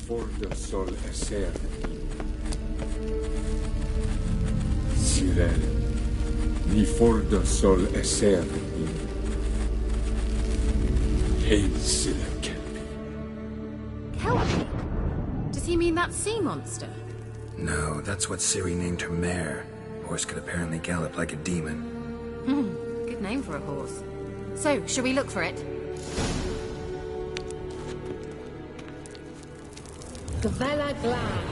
forte sol esser. Sirel, ni forte sol esser. Hazel Kelpie. Kelpie? Does he mean that sea monster? No, that's what Ciri named her mare. Horse could apparently gallop like a demon. Good name for a horse. So, shall we look for it? Gvela Glan.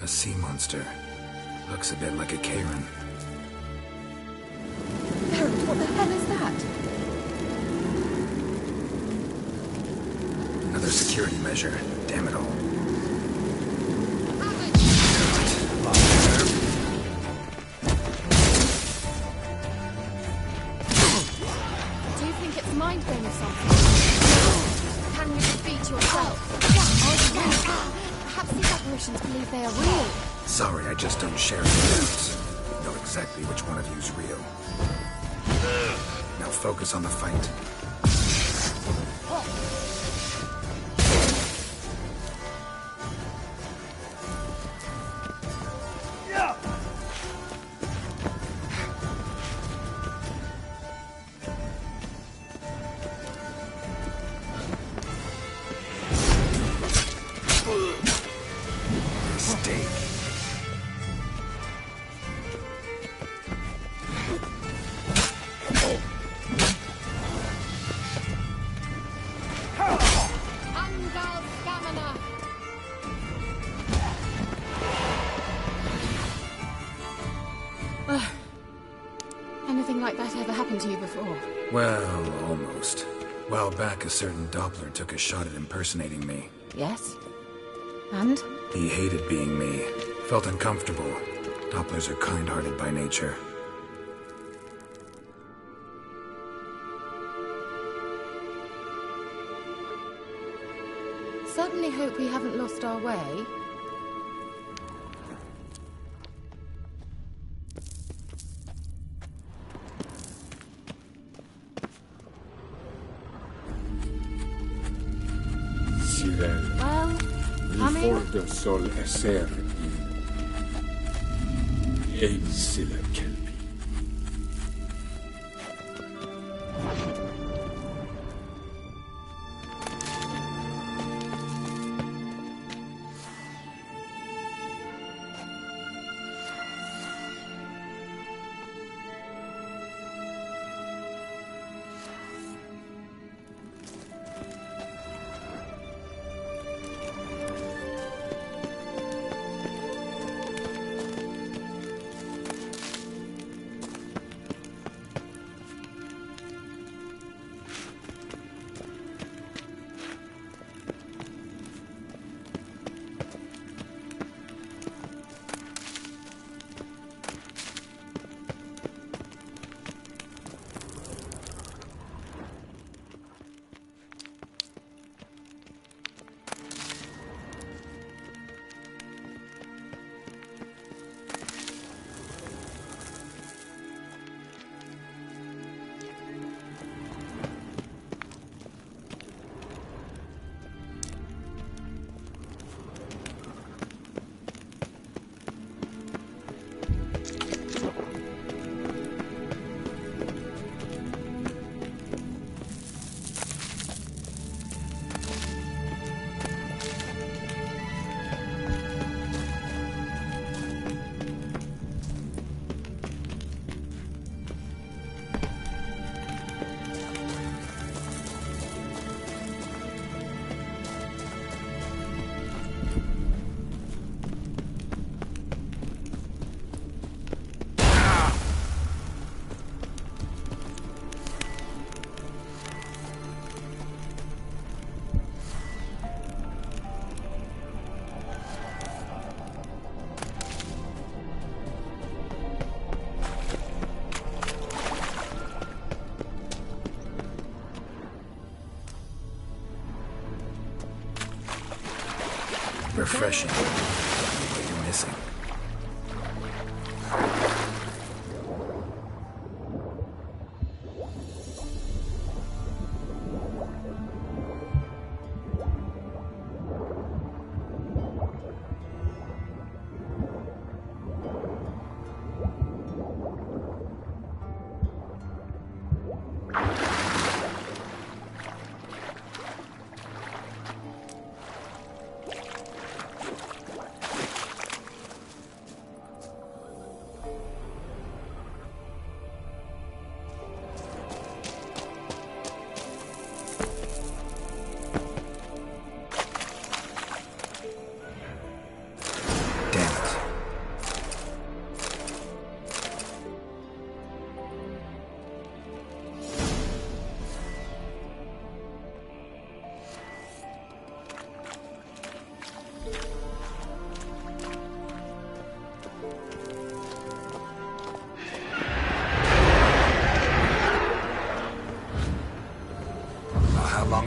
A sea monster. Looks a bit like a Karen. Barrett, what the hell is that? Another security measure. Damn it all. Do you think it's mind game or something? Can you defeat yourself? Perhaps these apparitions believe they are real. Sorry, I just don't share the doubts. Know exactly which one of you's real. Now focus on the fight. Mistake. Anything like that ever happened to you before? Well, almost. A while back, a certain Doppler took a shot at impersonating me. Yes. And? He hated being me. Felt uncomfortable. Dopplers are kind-hearted by nature. Certainly hope we haven't lost our way. Sirel, Well, ni coming. forte sol esser. Hazel Kelpie. Refreshing. What you're missing.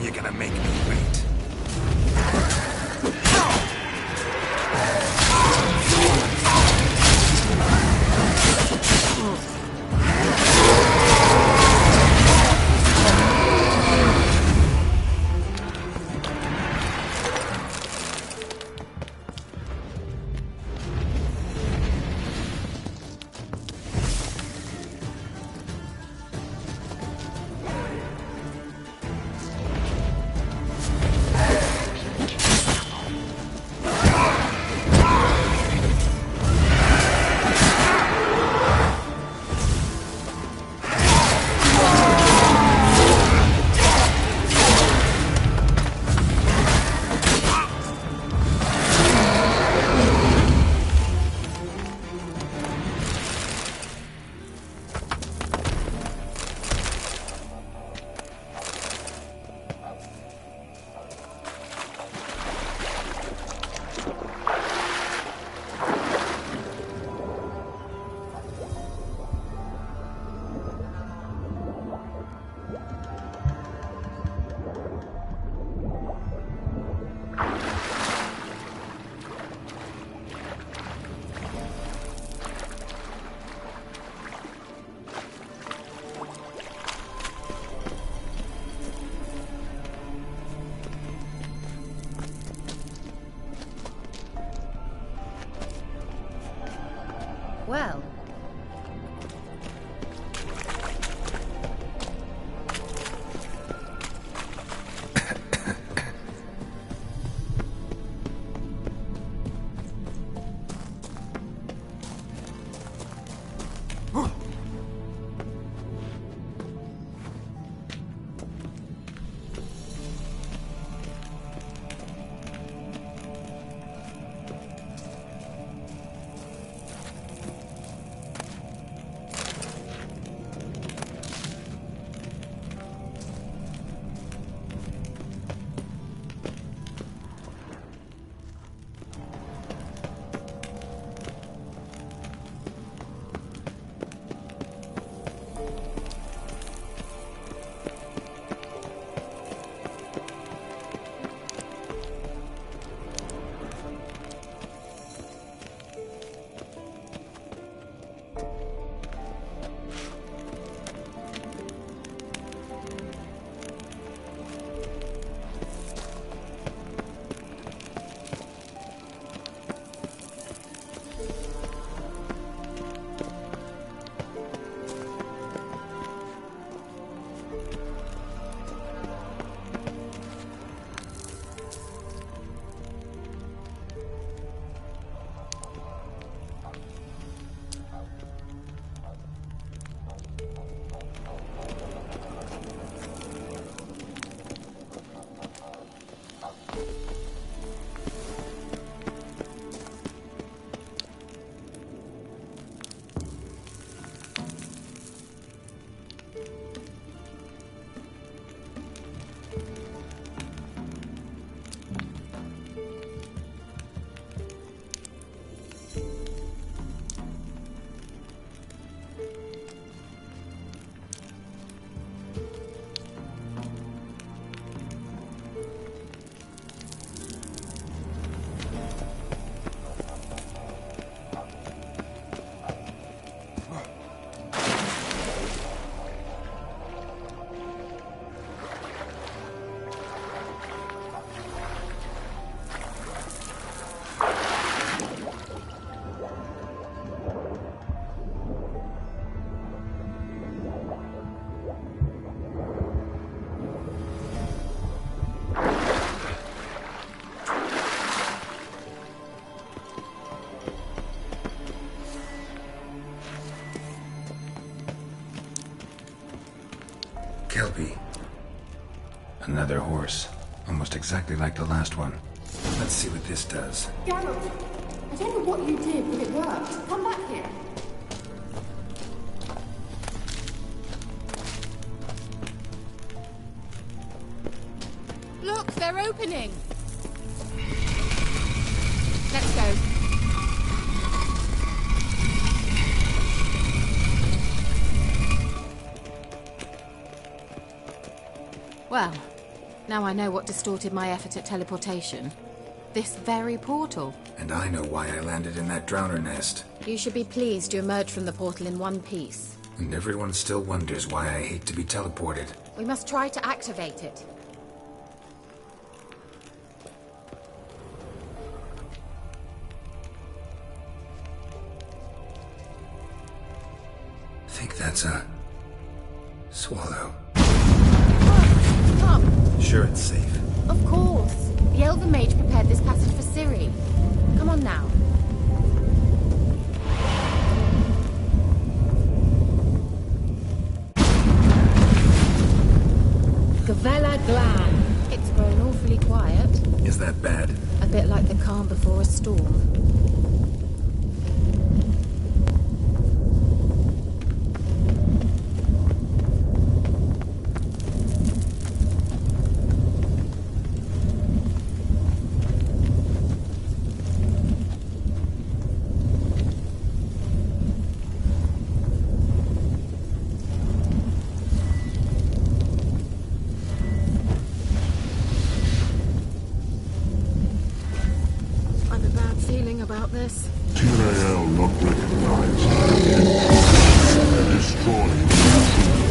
You're gonna make me wait. Well, Kelpie. Another horse. Almost exactly like the last one. Let's see what this does. Geralt, I don't know what you did, but it worked. Come back here. look, they're opening. Let's go. Well, Now I know what distorted my effort at teleportation. This very portal. And I know why I landed in that drowner nest. You should be pleased you emerged from the portal in one piece. And everyone still wonders why I hate to be teleported. We must try to activate it. I think that's a... swallow. Come! Sure it's safe. Of course. The Elven Mage prepared this passage for Ciri. Come on now. Gavella Glan. It's grown awfully quiet. Is that bad? A bit like the calm before a storm. About this. TAL not recognized. Destroying intruders.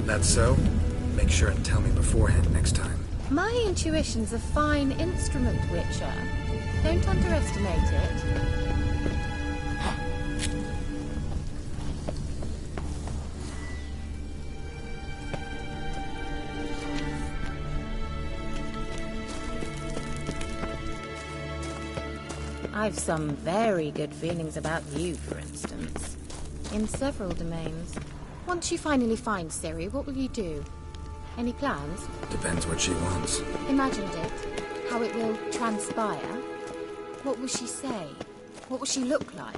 That's so? Make sure and tell me beforehand next time. My intuition's a fine instrument, Witcher. Don't underestimate it. I've some very good feelings about you, for instance. In several domains. Once you finally find Ciri, what will you do? Any plans? Depends what she wants. Imagined it. How it will transpire. What will she say? What will she look like?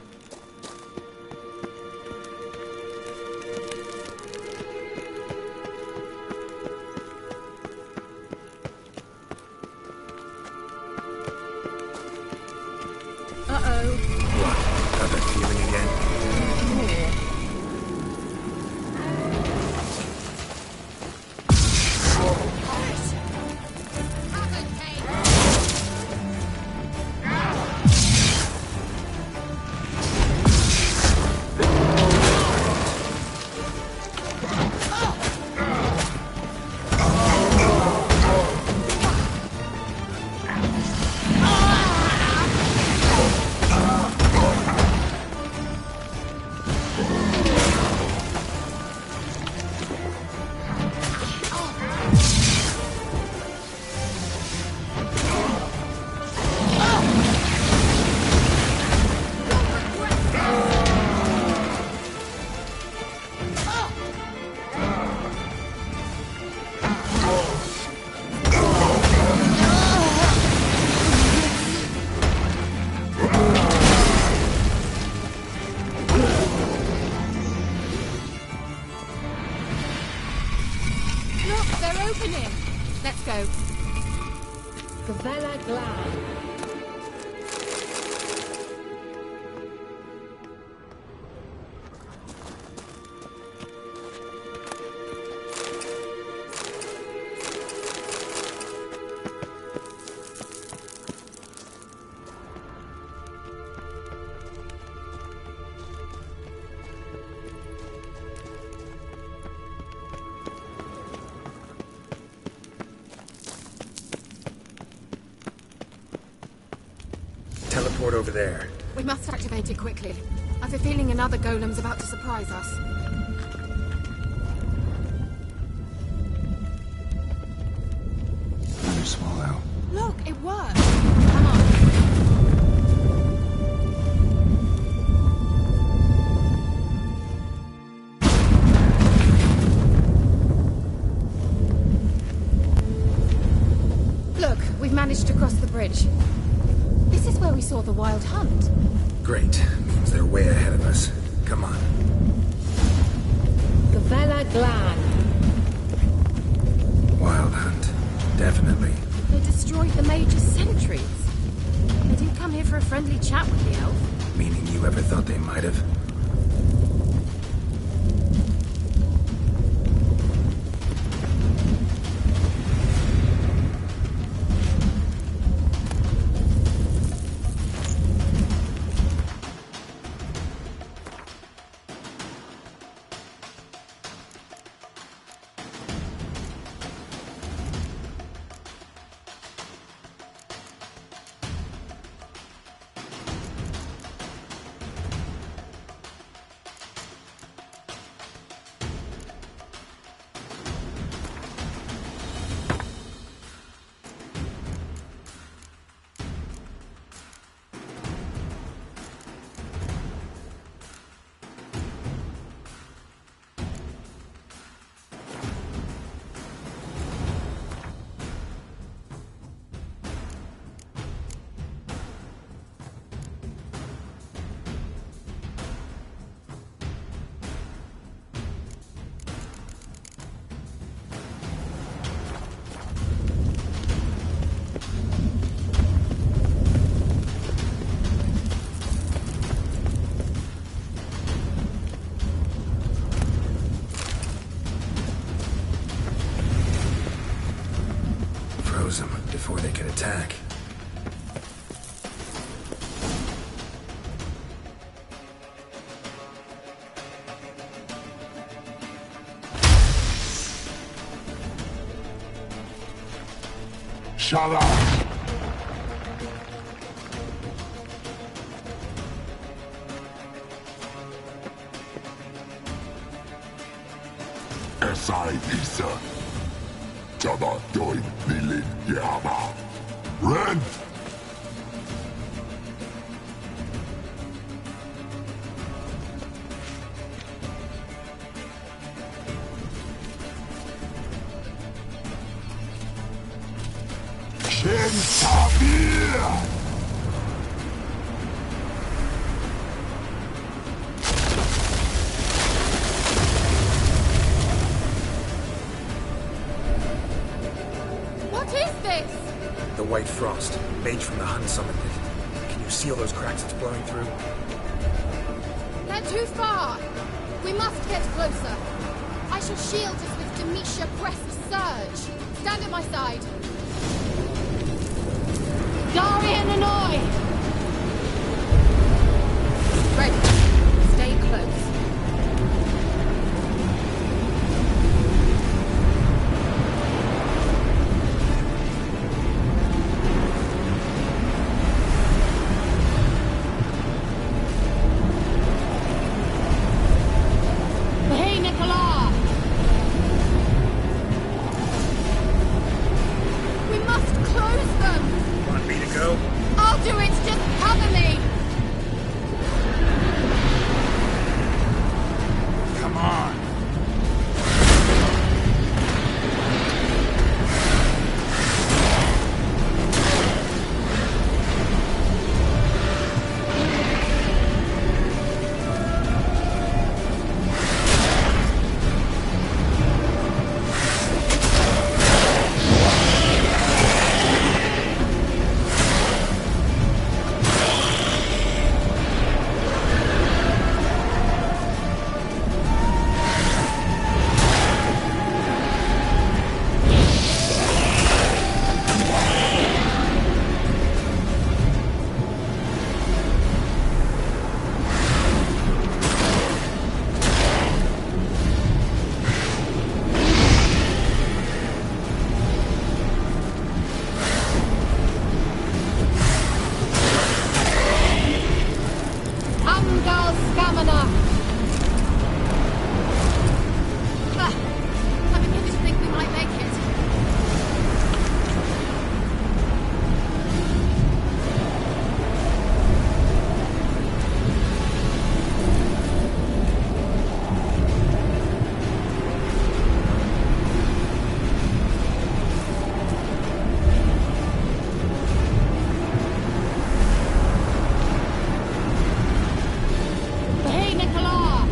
Uh-oh. What? Got that feeling again? Glan. Teleport over there. We must activate it quickly. I have a feeling another golem's about to surprise us. Another swallow. Look, it worked. Come on. Look, we've managed to cross the bridge. This is where we saw the wild hunt. Great. Means they're way ahead of us. Come on. Gavella Glan. Wild hunt. Definitely. They destroyed the Major's sentries. They didn't come here for a friendly chat with the elf. Meaning you ever thought they might have? Them before they could attack. Shut up! Esai Isa. Jabba doin Lilin Yama. Ren! Shin Sabir! The White Frost. Mage from the Hunt summoned it. Can you seal those cracks it's blowing through? They're too far. We must get closer. I shall shield us with Demetia Crest's surge. Stand at my side. Darian Hanoi! Ready. Stay close. Hey, Nicola! We must close them. Want me to go? I'll do it. Angal Scamina! I'm beginning to think we might make it. Hey, Nicola!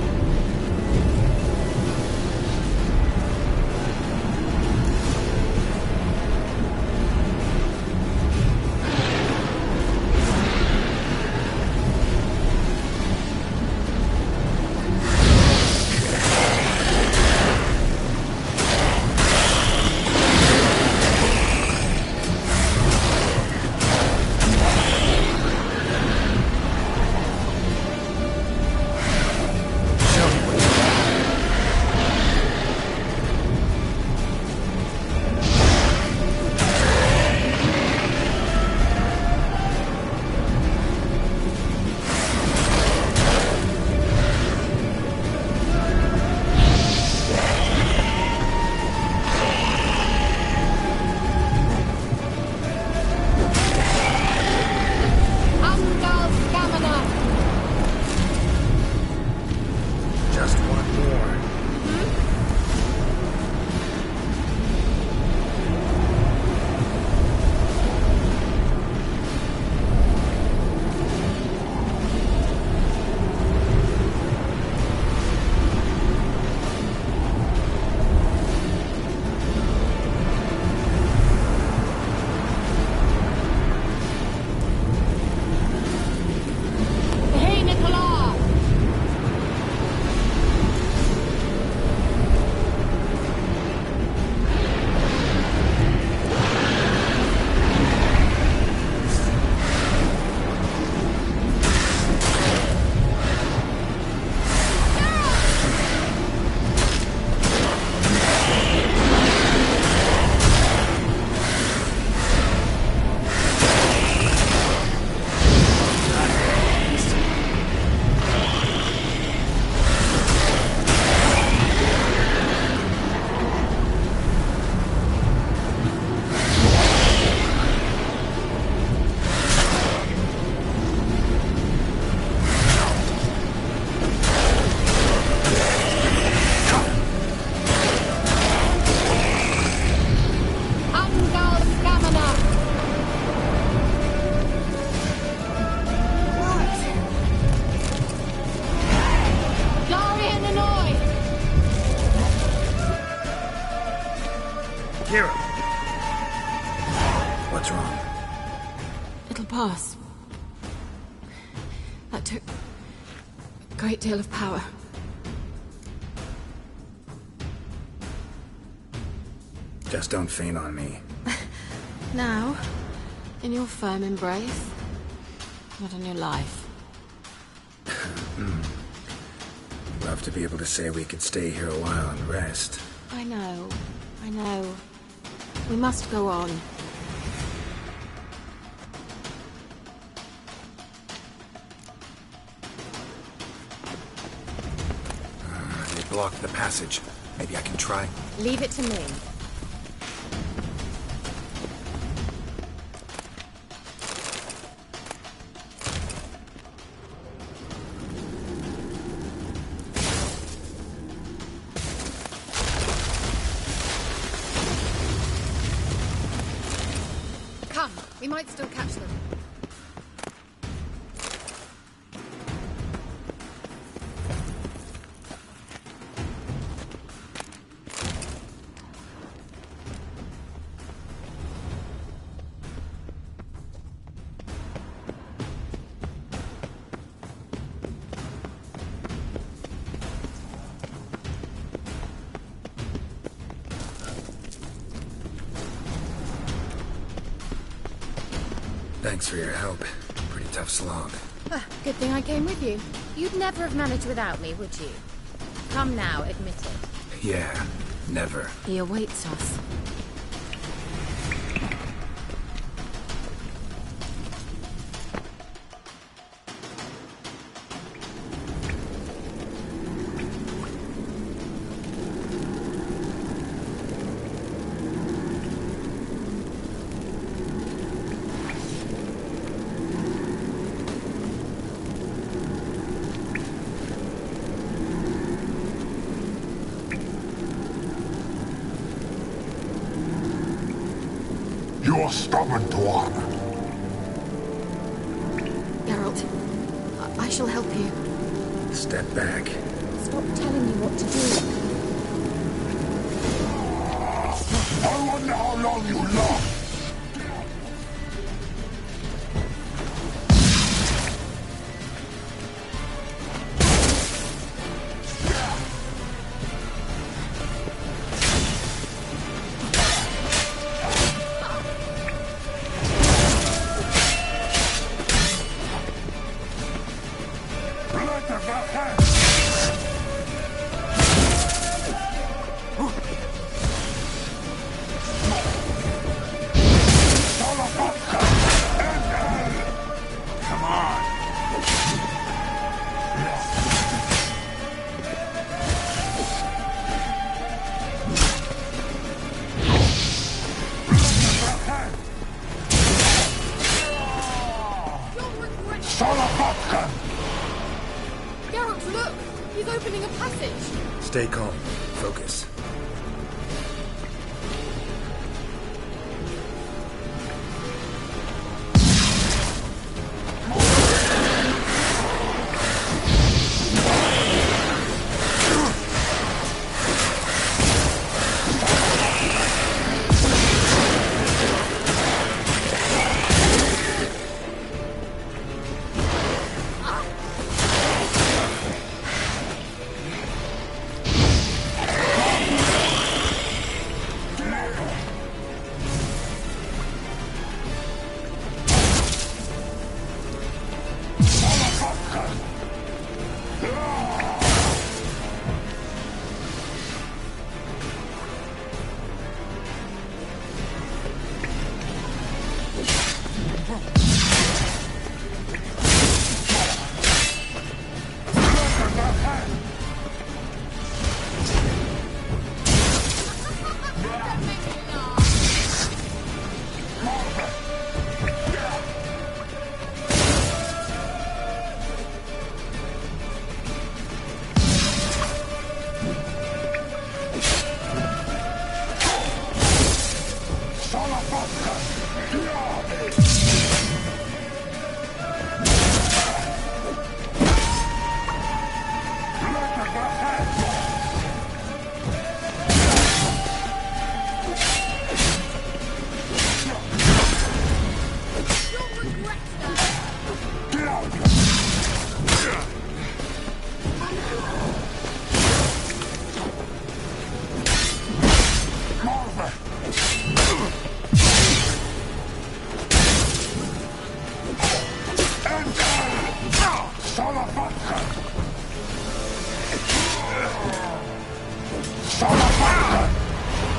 Angal Scamina! Just one more. Hey, Nicola! Angal Scamina! Darian Hanoi! Kira! What's wrong? It'll pass. That took a great deal of power. Just don't faint on me. Now, in your firm embrace, not on your life. Love to be able to say we could stay here a while and rest. I know. We must go on. They blocked the passage. Maybe I can try. Leave it to me. Come, we might still catch them. Thanks for your help. Pretty tough slog. Good thing I came with you. You'd never have managed without me, would you? Come now, admit it. Yeah, never. He awaits us. You're stubborn, Tuan. Geralt, I shall help you. Step back. Stop telling me what to do. I wonder how long you last. Geralt, look! He's opening a passage! Stay calm. Focus.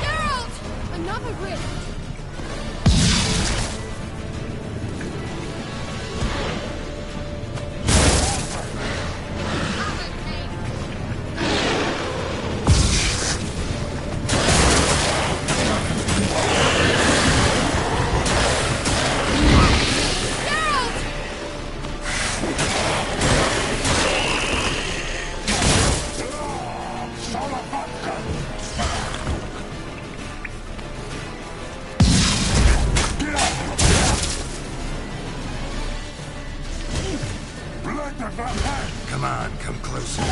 Geralt! Another rift! Come on, come closer.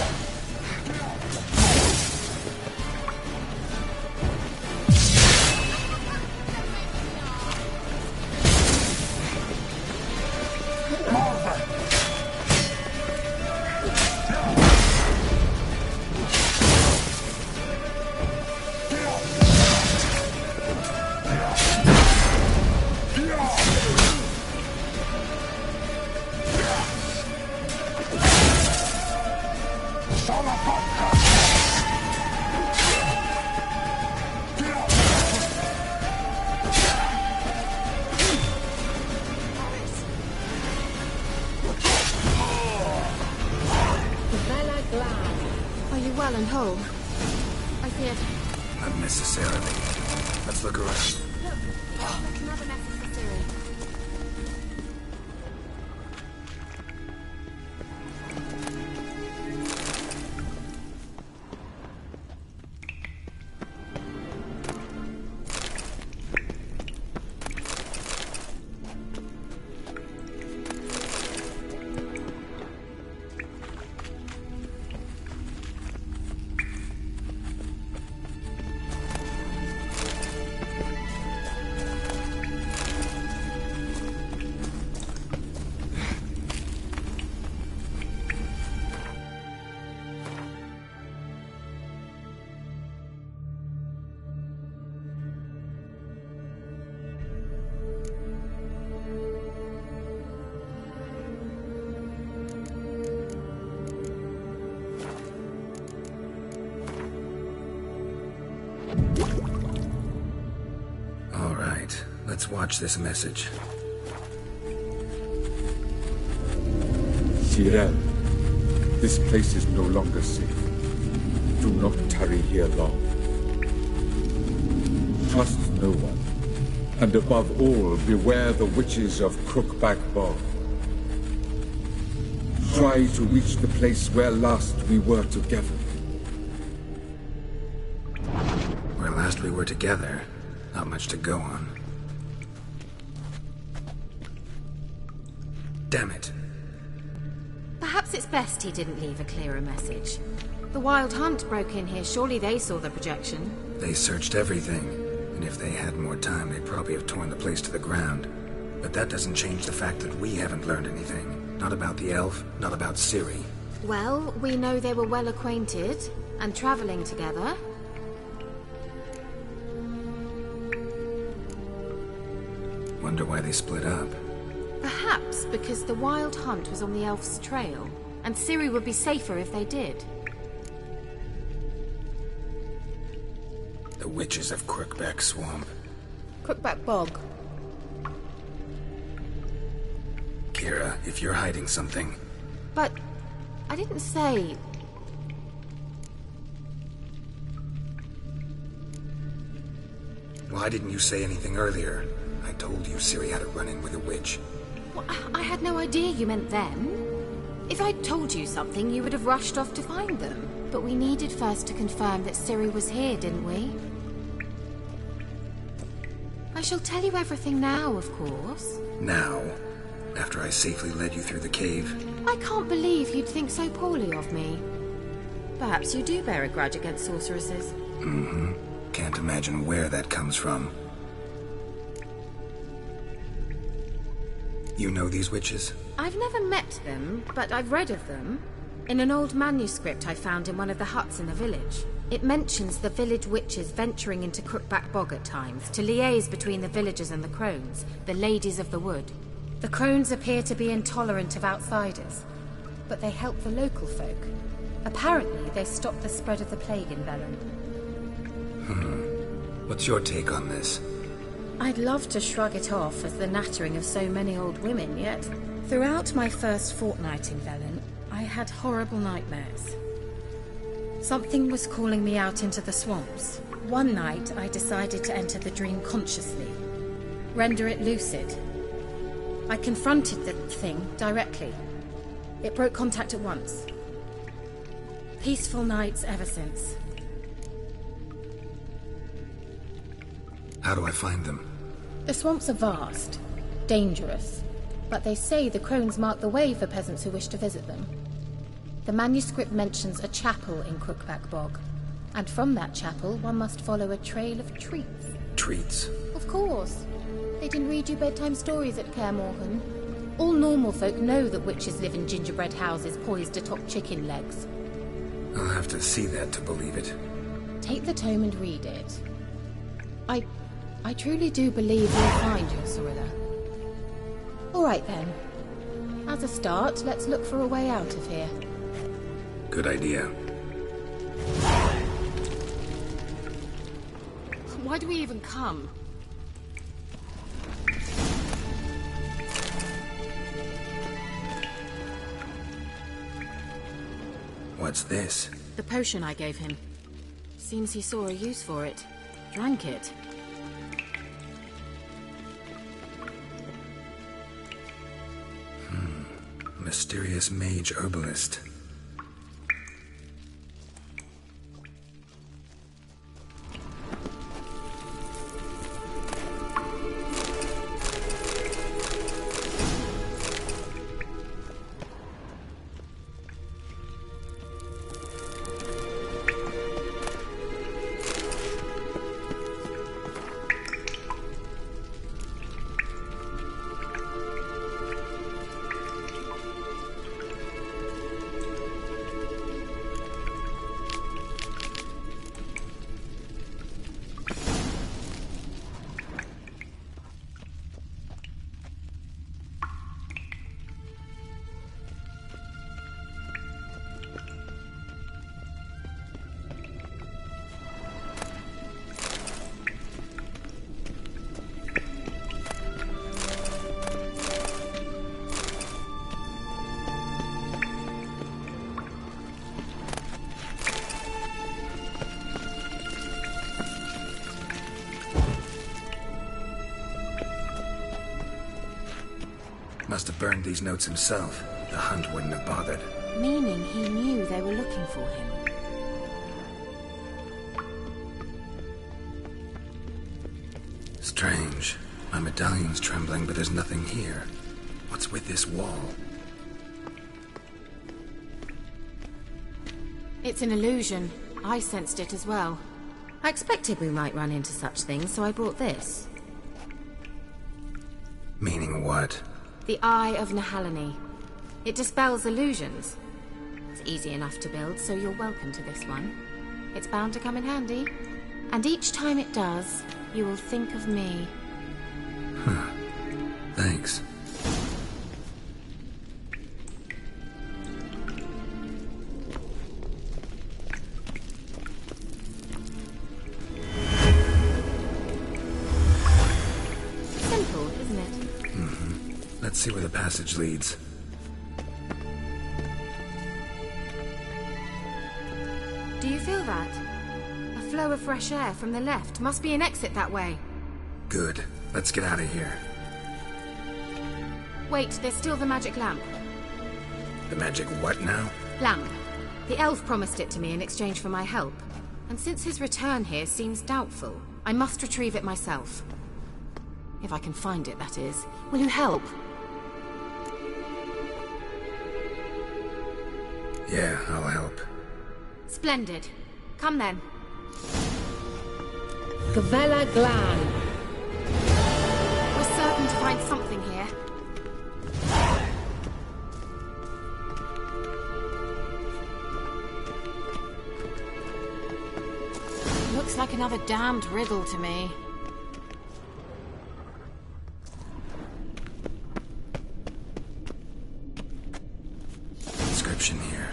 Are you well and whole? I feared. Unnecessarily. Let's look around. Look, there's another message for Ciri. Let's watch this message. Cyril, this place is no longer safe. Do not tarry here long. Trust no one. And above all, beware the witches of Crookback Bog. Try to reach the place where last we were together. Where last we were together, not much to go on. Damn it. Perhaps it's best he didn't leave a clearer message. The Wild Hunt broke in here. Surely they saw the projection. They searched everything, and if they had more time, they'd probably have torn the place to the ground. But that doesn't change the fact that we haven't learned anything. Not about the elf, not about Ciri. Well, we know they were well acquainted and traveling together. Wonder why they split up. Perhaps because the Wild Hunt was on the elf's trail, and Ciri would be safer if they did. The witches of Crookback Swamp. Crookback Bog. Kira, if you're hiding something... But I didn't say... Why didn't you say anything earlier? I told you Ciri had a run-in with a witch. Well, I had no idea you meant them. If I'd told you something, you would have rushed off to find them. But we needed first to confirm that Ciri was here, didn't we? I shall tell you everything now, of course. Now? After I safely led you through the cave? I can't believe you'd think so poorly of me. Perhaps you do bear a grudge against sorceresses. Mm-hmm. Can't imagine where that comes from. You know these witches? I've never met them, but I've read of them. In an old manuscript I found in one of the huts in the village. It mentions the village witches venturing into Crookback Bog at times to liaise between the villagers and the crones, the ladies of the wood. The crones appear to be intolerant of outsiders, but they help the local folk. Apparently, they stopped the spread of the plague in Velen. What's your take on this? I'd love to shrug it off as the nattering of so many old women, yet throughout my first fortnight in Velen, I had horrible nightmares. Something was calling me out into the swamps. One night, I decided to enter the dream consciously, render it lucid. I confronted the thing directly. It broke contact at once. Peaceful nights ever since. How do I find them? The swamps are vast, dangerous, but they say the crones mark the way for peasants who wish to visit them. The manuscript mentions a chapel in Crookback Bog, and from that chapel one must follow a trail of treats. Treats? Of course. They didn't read you bedtime stories at Kaer Morhen. All normal folk know that witches live in gingerbread houses poised atop chicken legs. I'll have to see that to believe it. Take the tome and read it. I truly do believe you'll find your Sorilla. All right then. As a start, let's look for a way out of here. Good idea. Why do we even come? What's this? The potion I gave him. Seems he saw a use for it. Drank it. Mysterious mage herbalist. burned these notes himself, the hunt wouldn't have bothered. Meaning he knew they were looking for him. Strange. My medallion's trembling, but there's nothing here. What's with this wall? It's an illusion. I sensed it as well. I expected we might run into such things, so I brought this. Meaning what? The Eye of Nehaleni. It dispels illusions. It's easy enough to build, so you're welcome to this one. It's bound to come in handy. And each time it does, you will think of me. Huh. Thanks. Simple, isn't it? Mm-hmm. Let's see where the passage leads. Do you feel that? A flow of fresh air from the left. Must be an exit that way. Good. Let's get out of here. Wait, there's still the magic lamp. The magic what now? Lamp. The elf promised it to me in exchange for my help. And since his return here seems doubtful, I must retrieve it myself. If I can find it, that is. Will you help? Yeah, I'll help. Splendid. Come then. Gavella Glan. We're certain to find something here. Looks like another damned riddle to me. Inscription here.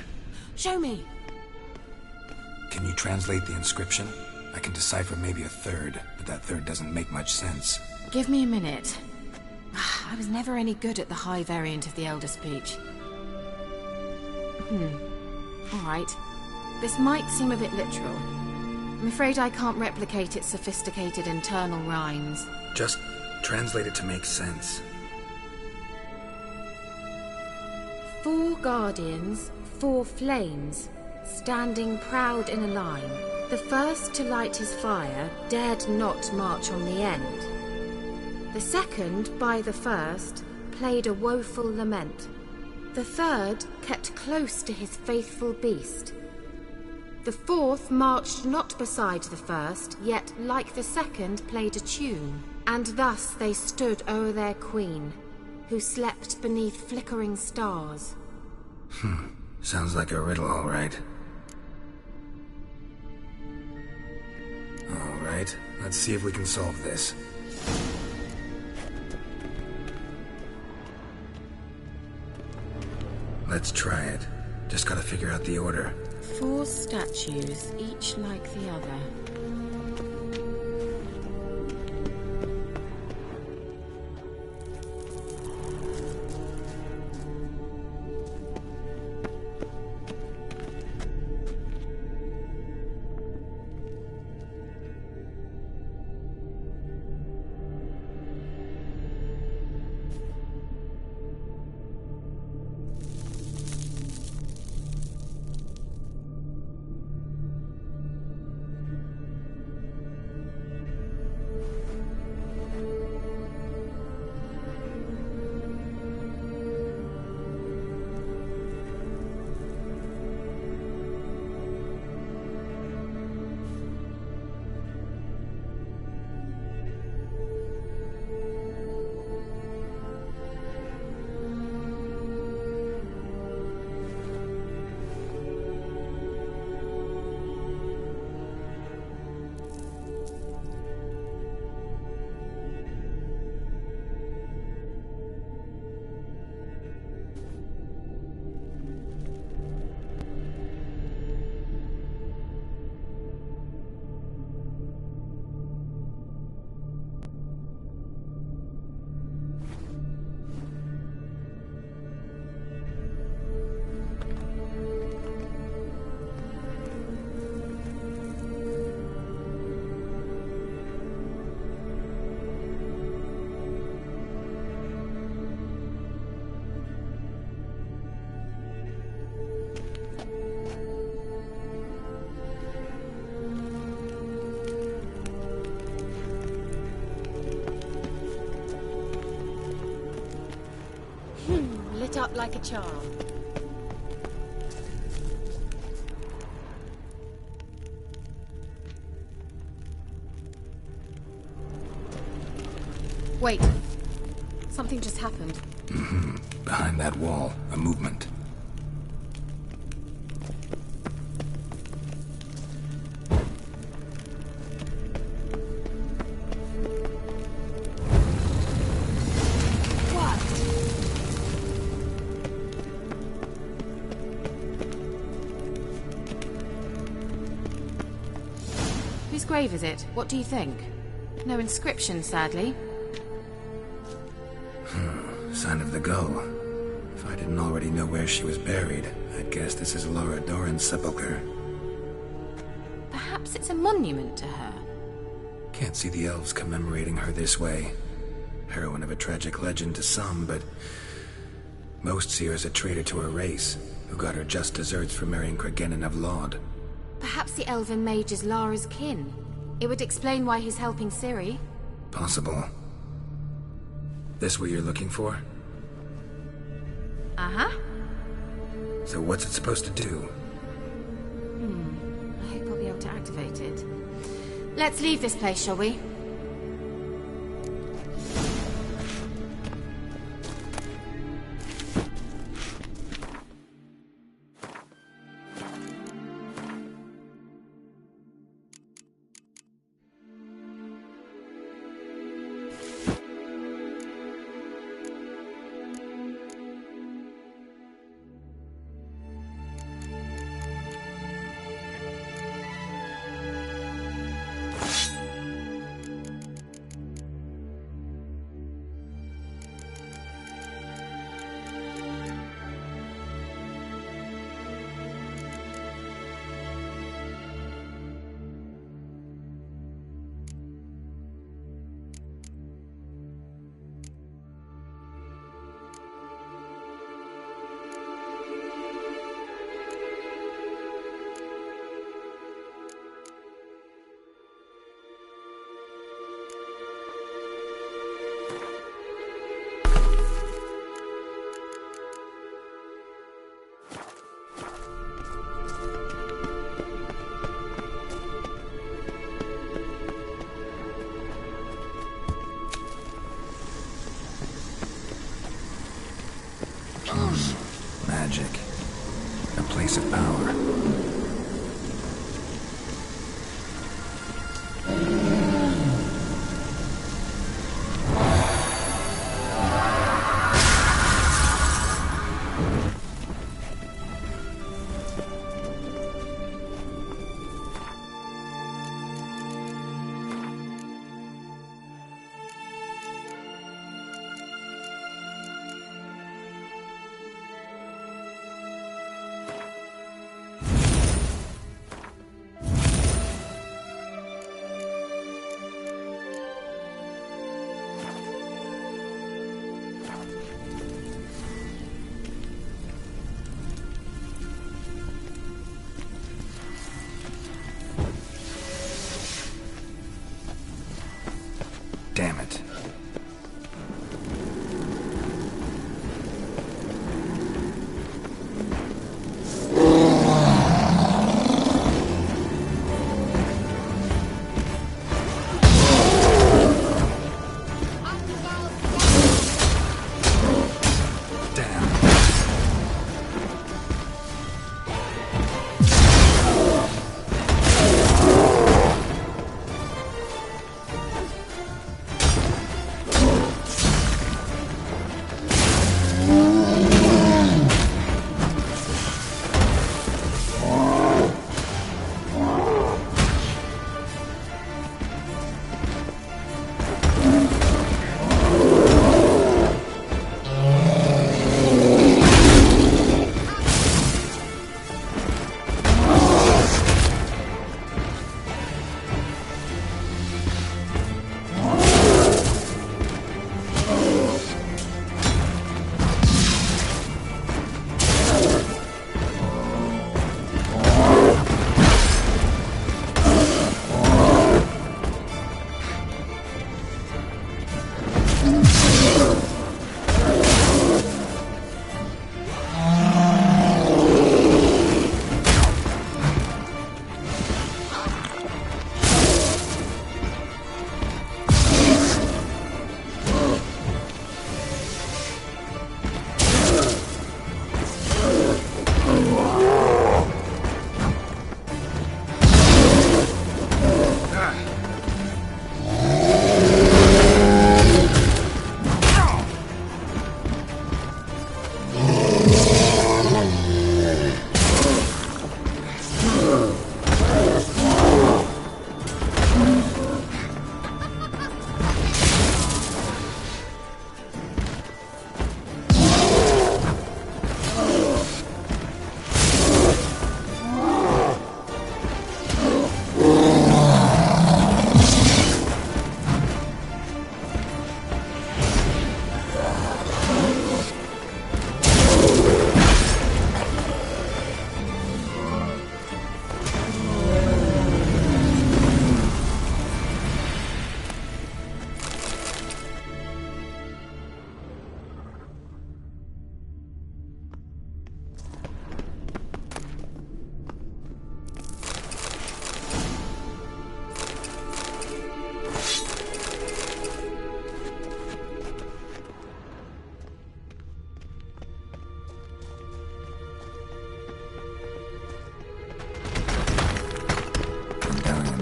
Show me. Can you translate the inscription? I can decipher maybe a third, but that third doesn't make much sense. Give me a minute. I was never any good at the high variant of the Elder Speech. Alright. This might seem a bit literal. I'm afraid I can't replicate its sophisticated internal rhymes. Just translate it to make sense. 4 guardians, 4 flames, standing proud in a line. The first to light his fire dared not march on the end. The second, by the first, played a woeful lament. The third kept close to his faithful beast. The fourth marched not beside the first, yet like the second played a tune. And thus they stood o'er their queen, who slept beneath flickering stars. Sounds like a riddle, all right. All right, let's see if we can solve this. Let's try it. Just gotta figure out the order. 4 statues, each like the other. cut like a charm. Wait. Something just happened. Behind that wall, a movement. Whose grave is it? What do you think? No inscription, sadly. Sign of the gull. If I didn't already know where she was buried, I'd guess this is Laura Doran's sepulcher. Perhaps it's a monument to her. Can't see the elves commemorating her this way. Heroine of a tragic legend to some, but most see her as a traitor to her race, who got her just desserts for marrying Cregennan of Laud. Perhaps the elven mage is Lara's kin. It would explain why he's helping Ciri. Possible. This what you're looking for? Uh-huh. So what's it supposed to do? I hope I'll be able to activate it. Let's leave this place, shall we?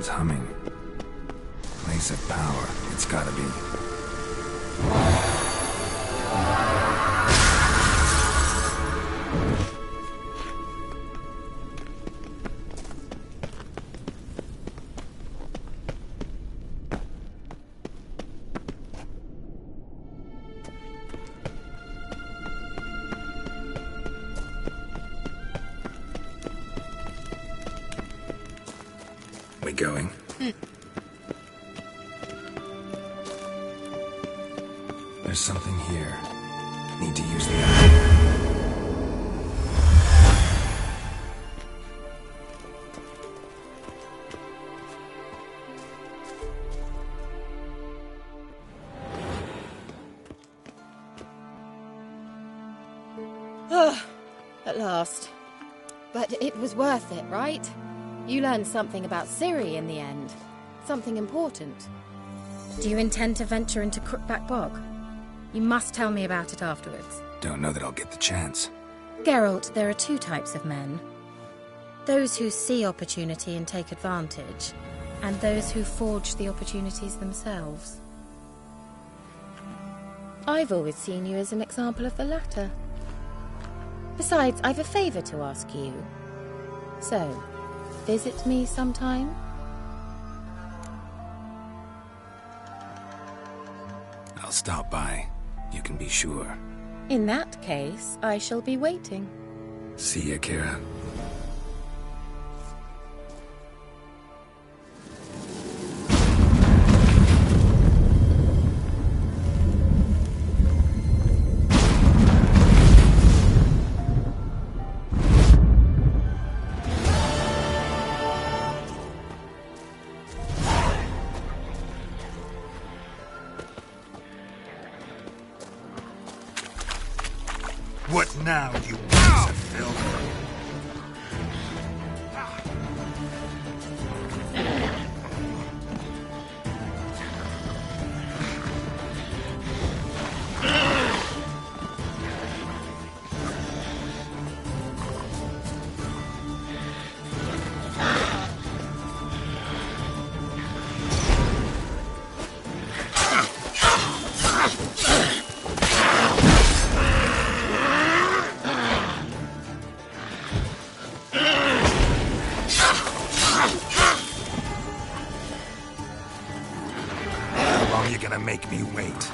sounds humming. Place of power, it's gotta be. We going? There's something here. Need to use the At last. But it was worth it, right? You learned something about Ciri in the end. Something important. Do you intend to venture into Crookback Bog? You must tell me about it afterwards. Don't know that I'll get the chance. Geralt, there are two types of men. Those who see opportunity and take advantage, and those who forge the opportunities themselves. I've always seen you as an example of the latter. Besides, I've a favor to ask you. So, visit me sometime? I'll stop by. You can be sure. In that case, I shall be waiting. See ya, Kira. What now, you piece of filth? You're gonna make me wait.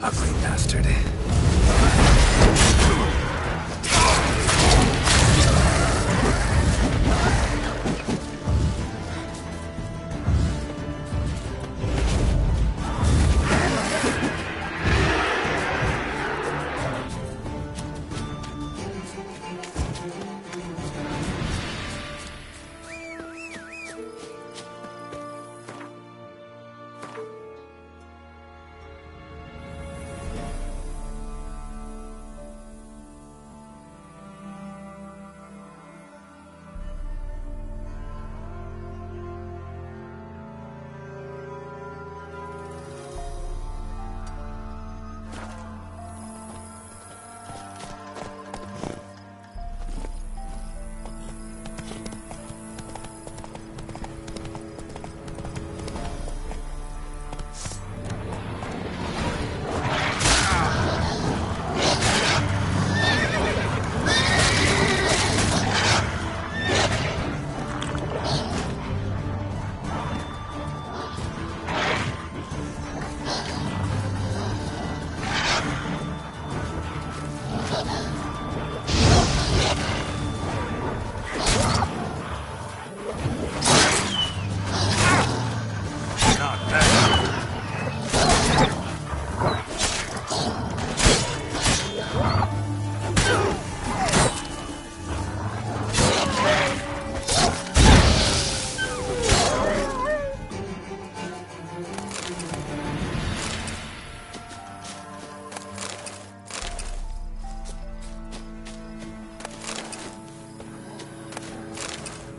Ugly bastard.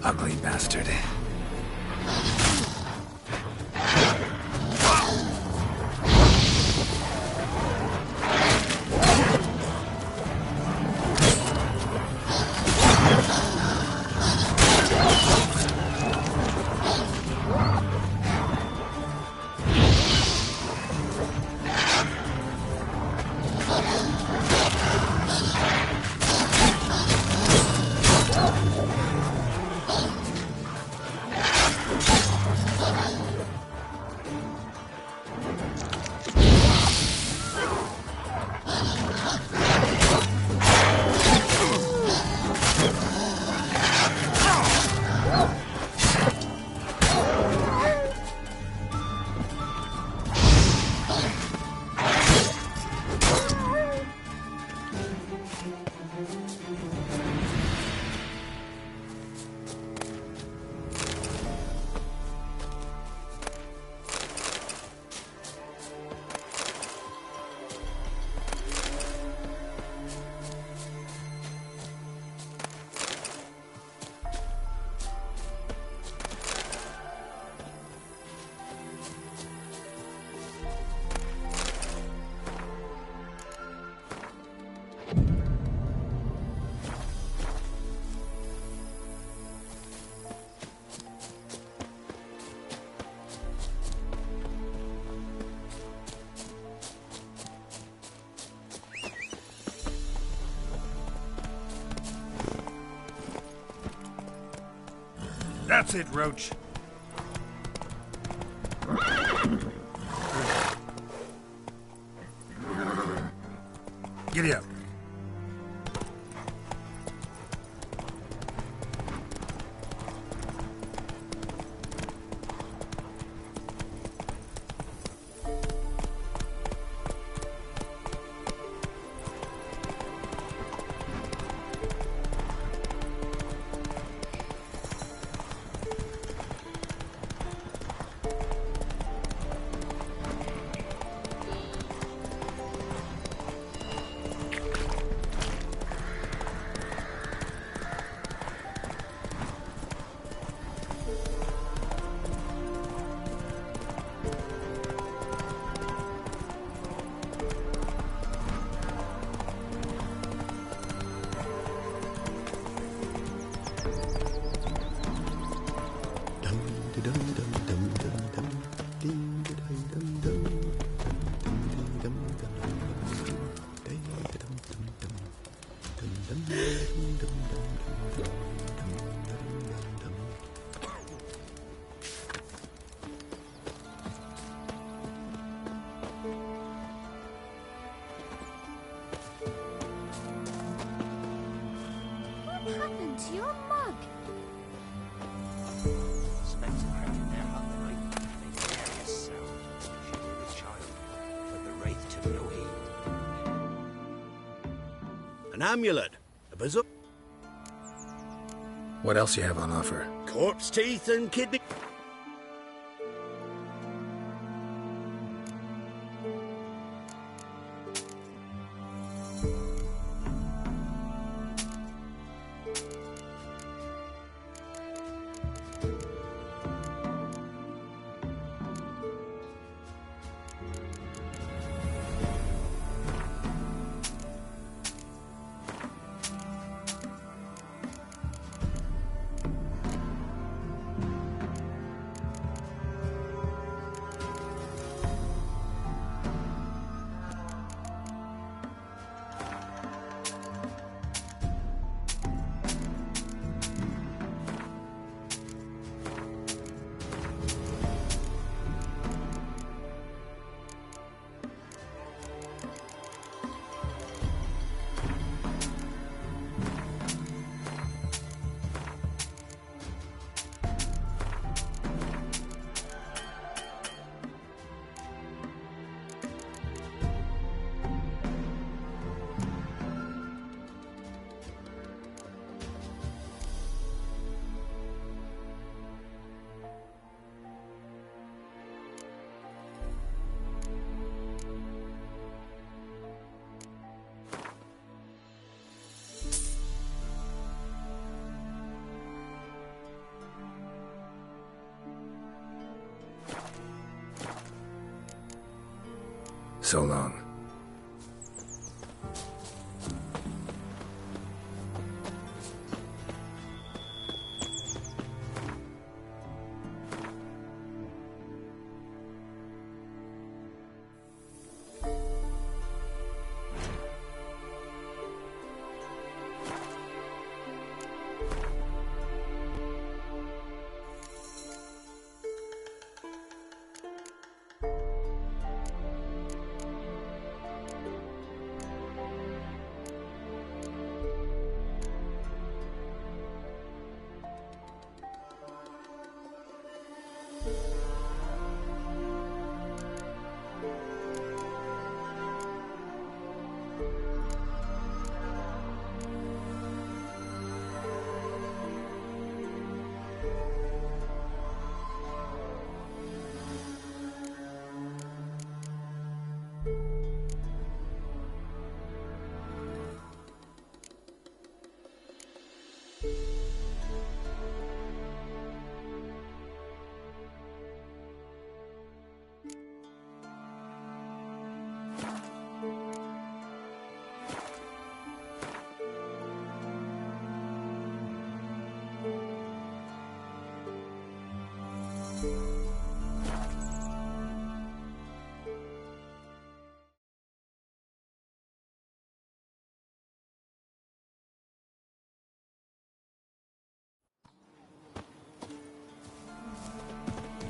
Ugly bastard. That's it, Roach. Giddy up. into your mug. Spence cracking their hut the night. They various sound. She knew the child, but the wraith took no heed. An amulet, a bazooka, What else you have on offer? corpse teeth, and kidney. So long.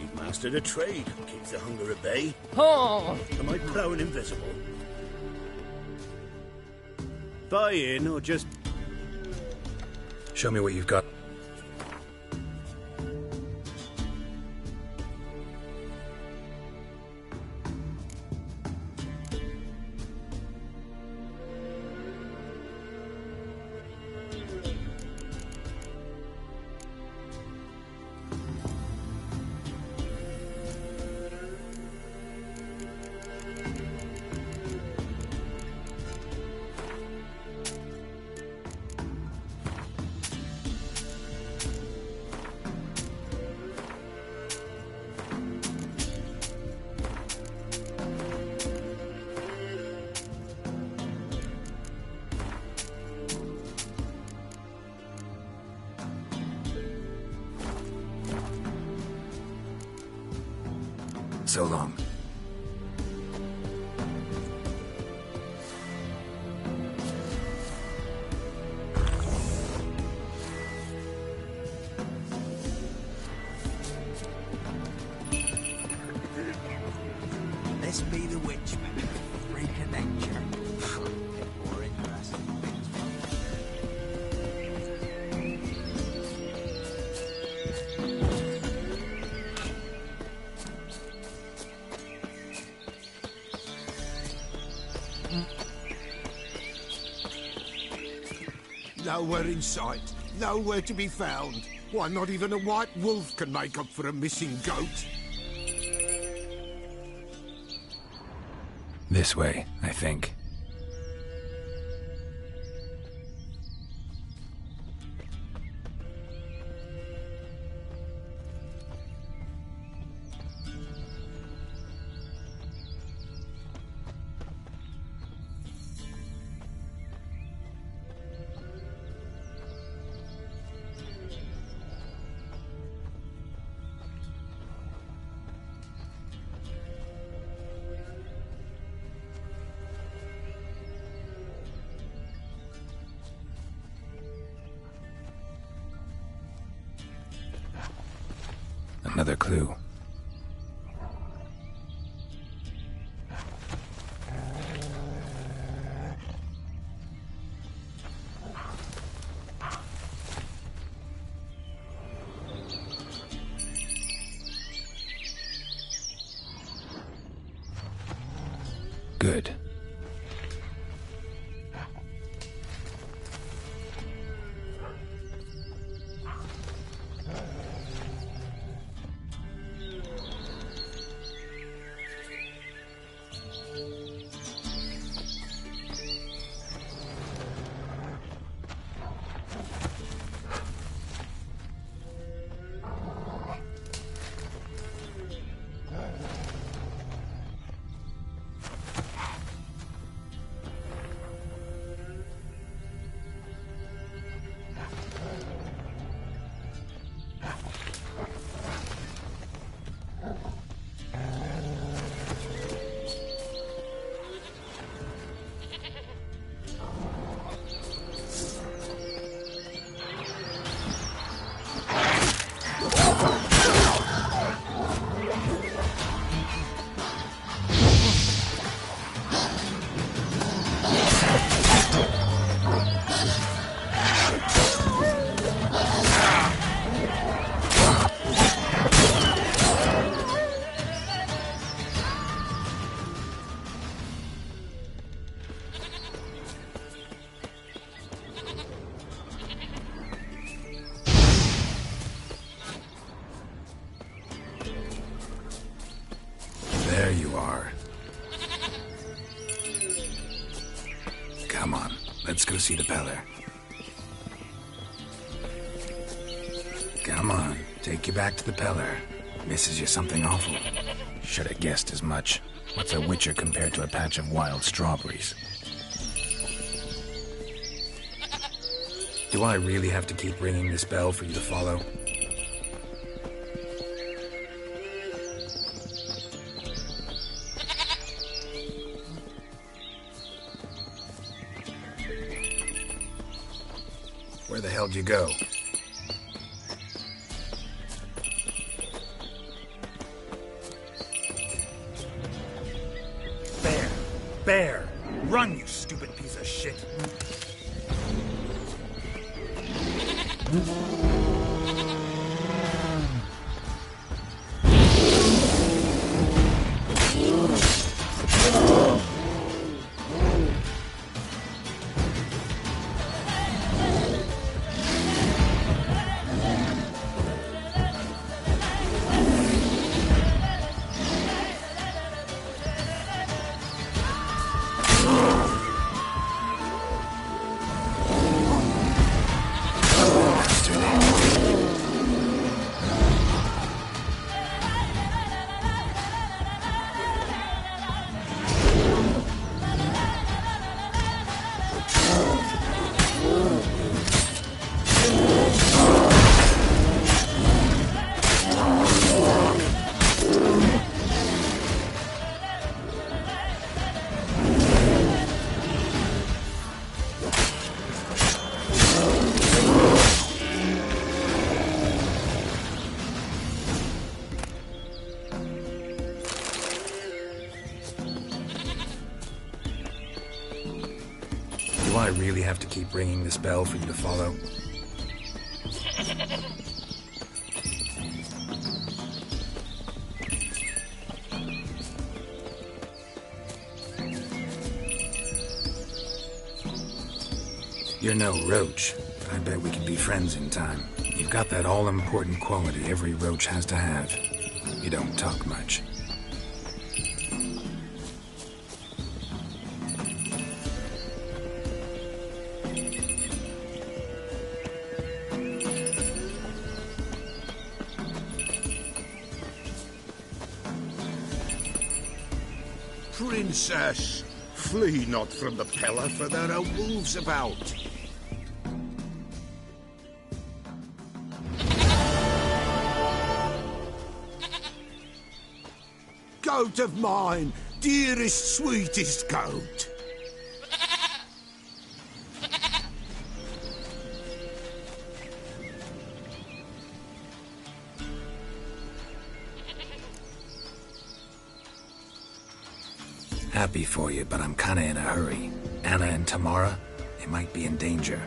You've mastered a trade. Keeps the hunger at bay. Oh, Am I plowing invisible? Buy in or just... Show me what you've got. So long. This be the witchman. Freak of nature. More interesting things. Nowhere in sight. Nowhere to be found. Why, not even a white wolf can make up for a missing goat. This way, I think. Another clue. Good. There you are. Come on, let's go see the Peller. Come on, take you back to the Peller. Misses you something awful. Should have guessed as much. What's a witcher compared to a patch of wild strawberries? Do I really have to keep ringing this bell for you to follow? Where the hell'd you go? Bear! Run, you stupid piece of shit! Do I really have to keep ringing this bell for you to follow? You're no roach, but I bet we can be friends in time. You've got that all-important quality every roach has to have. You don't talk much. Princess, flee not from the Pella, for there are wolves about. Goat of mine, dearest, sweetest goat. Happy for you, but I'm kinda in a hurry. Anna and Tamara, they might be in danger.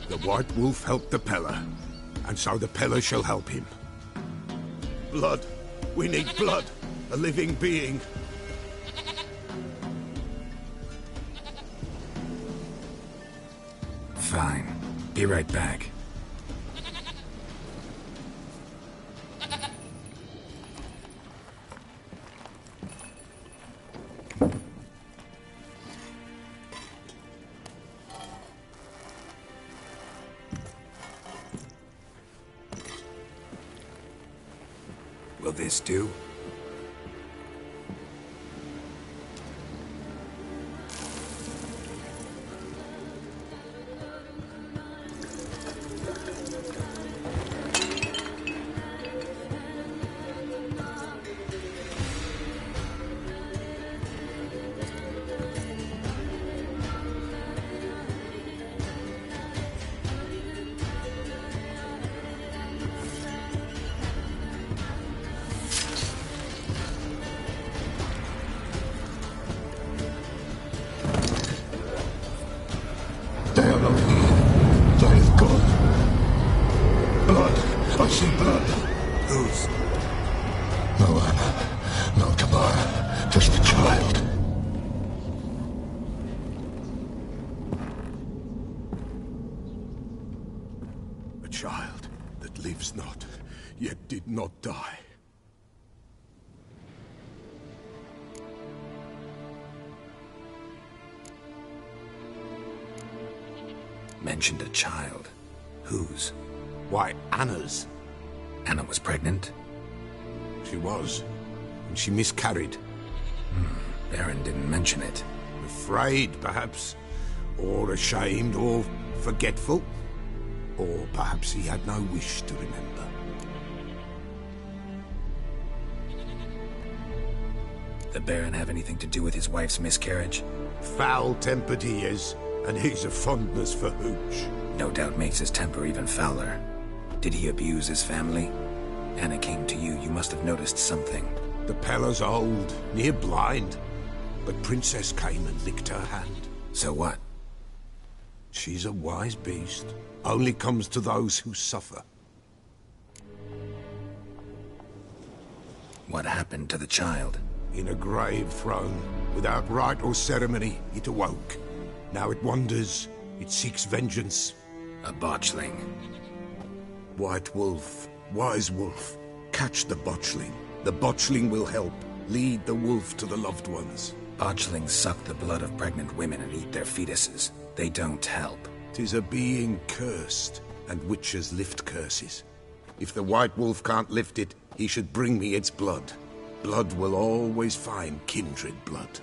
The White Wolf helped the Pella, and so the Pella shall help him. Blood. We need blood. A living being. Fine. Be right back. Will this do? Not die. Mentioned a child. Whose? Why, Anna's. Anna was pregnant? She was, and she miscarried. Baron didn't mention it. Afraid, perhaps, or ashamed, or forgetful, or perhaps he had no wish to remember. The Baron have anything to do with his wife's miscarriage? Foul-tempered he is, and he's a fondness for hooch. No doubt makes his temper even fouler. Did he abuse his family? Anna came to you, you must have noticed something. The Pella's old, near blind, but Princess came and licked her hand. So what? She's a wise beast. Only comes to those who suffer. What happened to the child? In a grave thrown, without rite or ceremony, it awoke. Now it wanders, it seeks vengeance. A botchling. White Wolf, wise wolf, catch the botchling. The botchling will help, lead the wolf to the loved ones. Botchlings suck the blood of pregnant women and eat their fetuses. They don't help. 'Tis a being cursed, and witches lift curses. If the White Wolf can't lift it, he should bring me its blood. Blood will always find kindred blood.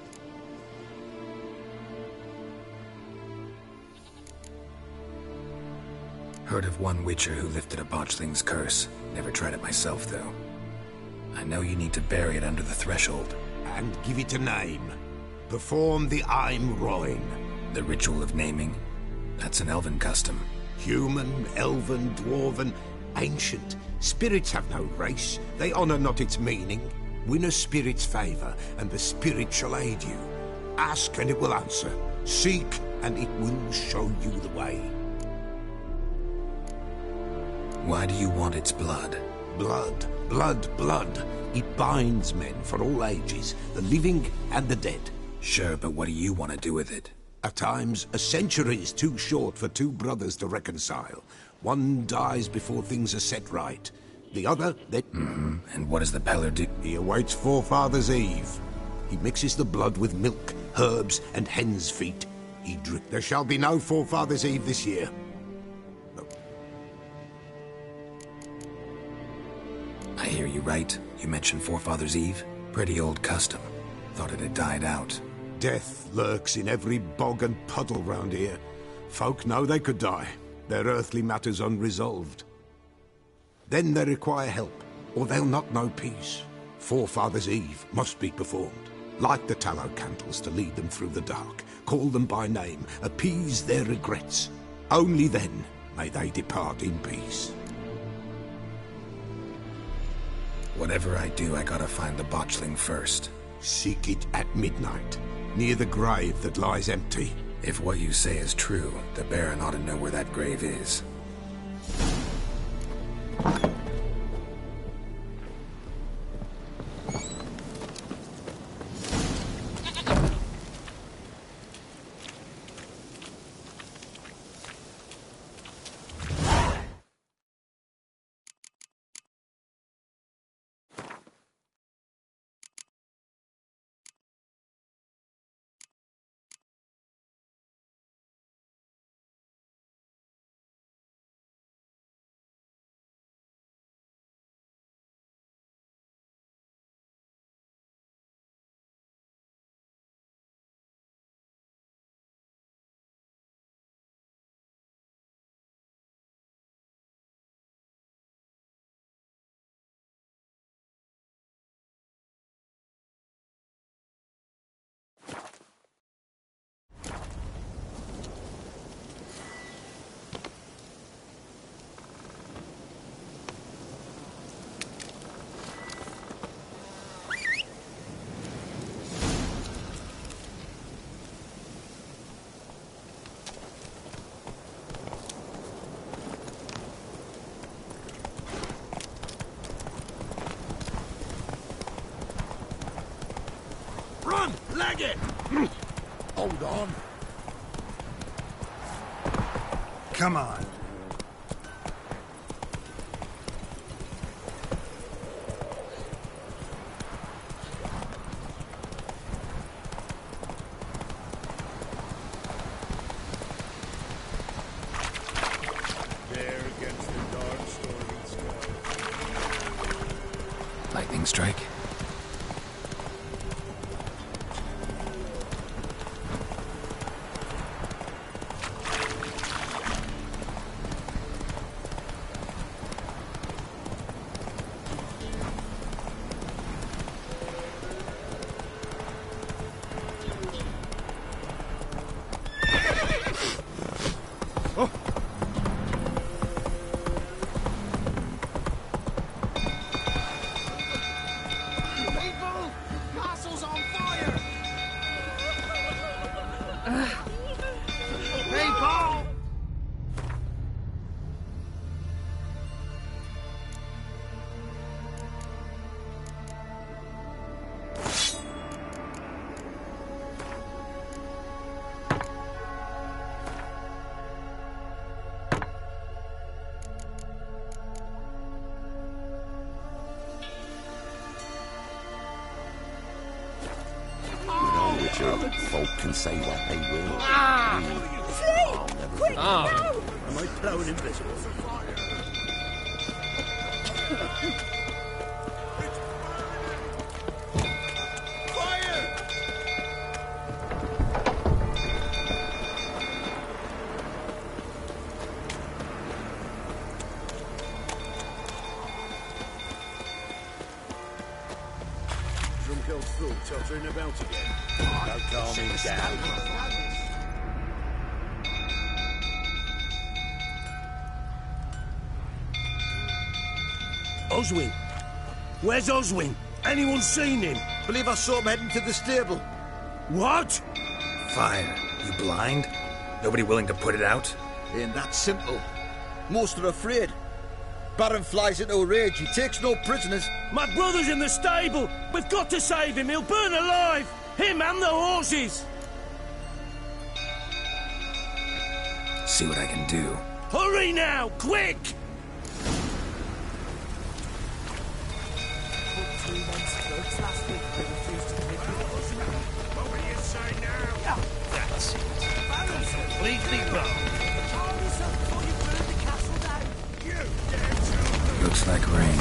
Heard of one witcher who lifted a botchling's curse. Never tried it myself, though. I know you need to bury it under the threshold. And give it a name. Perform the Aim Roin. The ritual of naming? That's an elven custom. Human, elven, dwarven, ancient. Spirits have no race. They honor not its meaning. Win a spirit's favor, and the spirit shall aid you. Ask, and it will answer. Seek, and it will show you the way. Why do you want its blood? Blood, blood, blood. It binds men for all ages, the living and the dead. Sure, but what do you want to do with it? At times, a century is too short for two brothers to reconcile. One dies before things are set right. The other, And what does the Peller do? he awaits Forefather's Eve. He mixes the blood with milk, herbs, and hen's feet. There shall be no Forefather's Eve this year. I hear you right. You mentioned Forefather's Eve. Pretty old custom. Thought it had died out. Death lurks in every bog and puddle round here. Folk know they could die, their earthly matters unresolved. Then they require help, or they'll not know peace. Forefather's Eve must be performed. Light the tallow candles to lead them through the dark. Call them by name, appease their regrets. Only then may they depart in peace. Whatever I do, I gotta find the botchling first. Seek it at midnight, near the grave that lies empty. If what you say is true, the Baron ought to know where that grave is. Run! Leg it! Hold on. Come on. There against the dark stormy sky. Lightning strike? Folk can say what they will. Flee! Quick, no! Am I plowing invisible? Drumkill's fool tottering about again. Don't calm him down. Oswin? Where's Oswin? Anyone seen him? Believe I saw him heading to the stable. What? Fire. You blind? Nobody willing to put it out? Ain't that simple. Most are afraid. Baron flies into a rage. He takes no prisoners. My brother's in the stable. We've got to save him. He'll burn alive. Him and the horses. See what I can do. Hurry now, quick! What will you say now? That's it. Completely wrong. Looks like rain.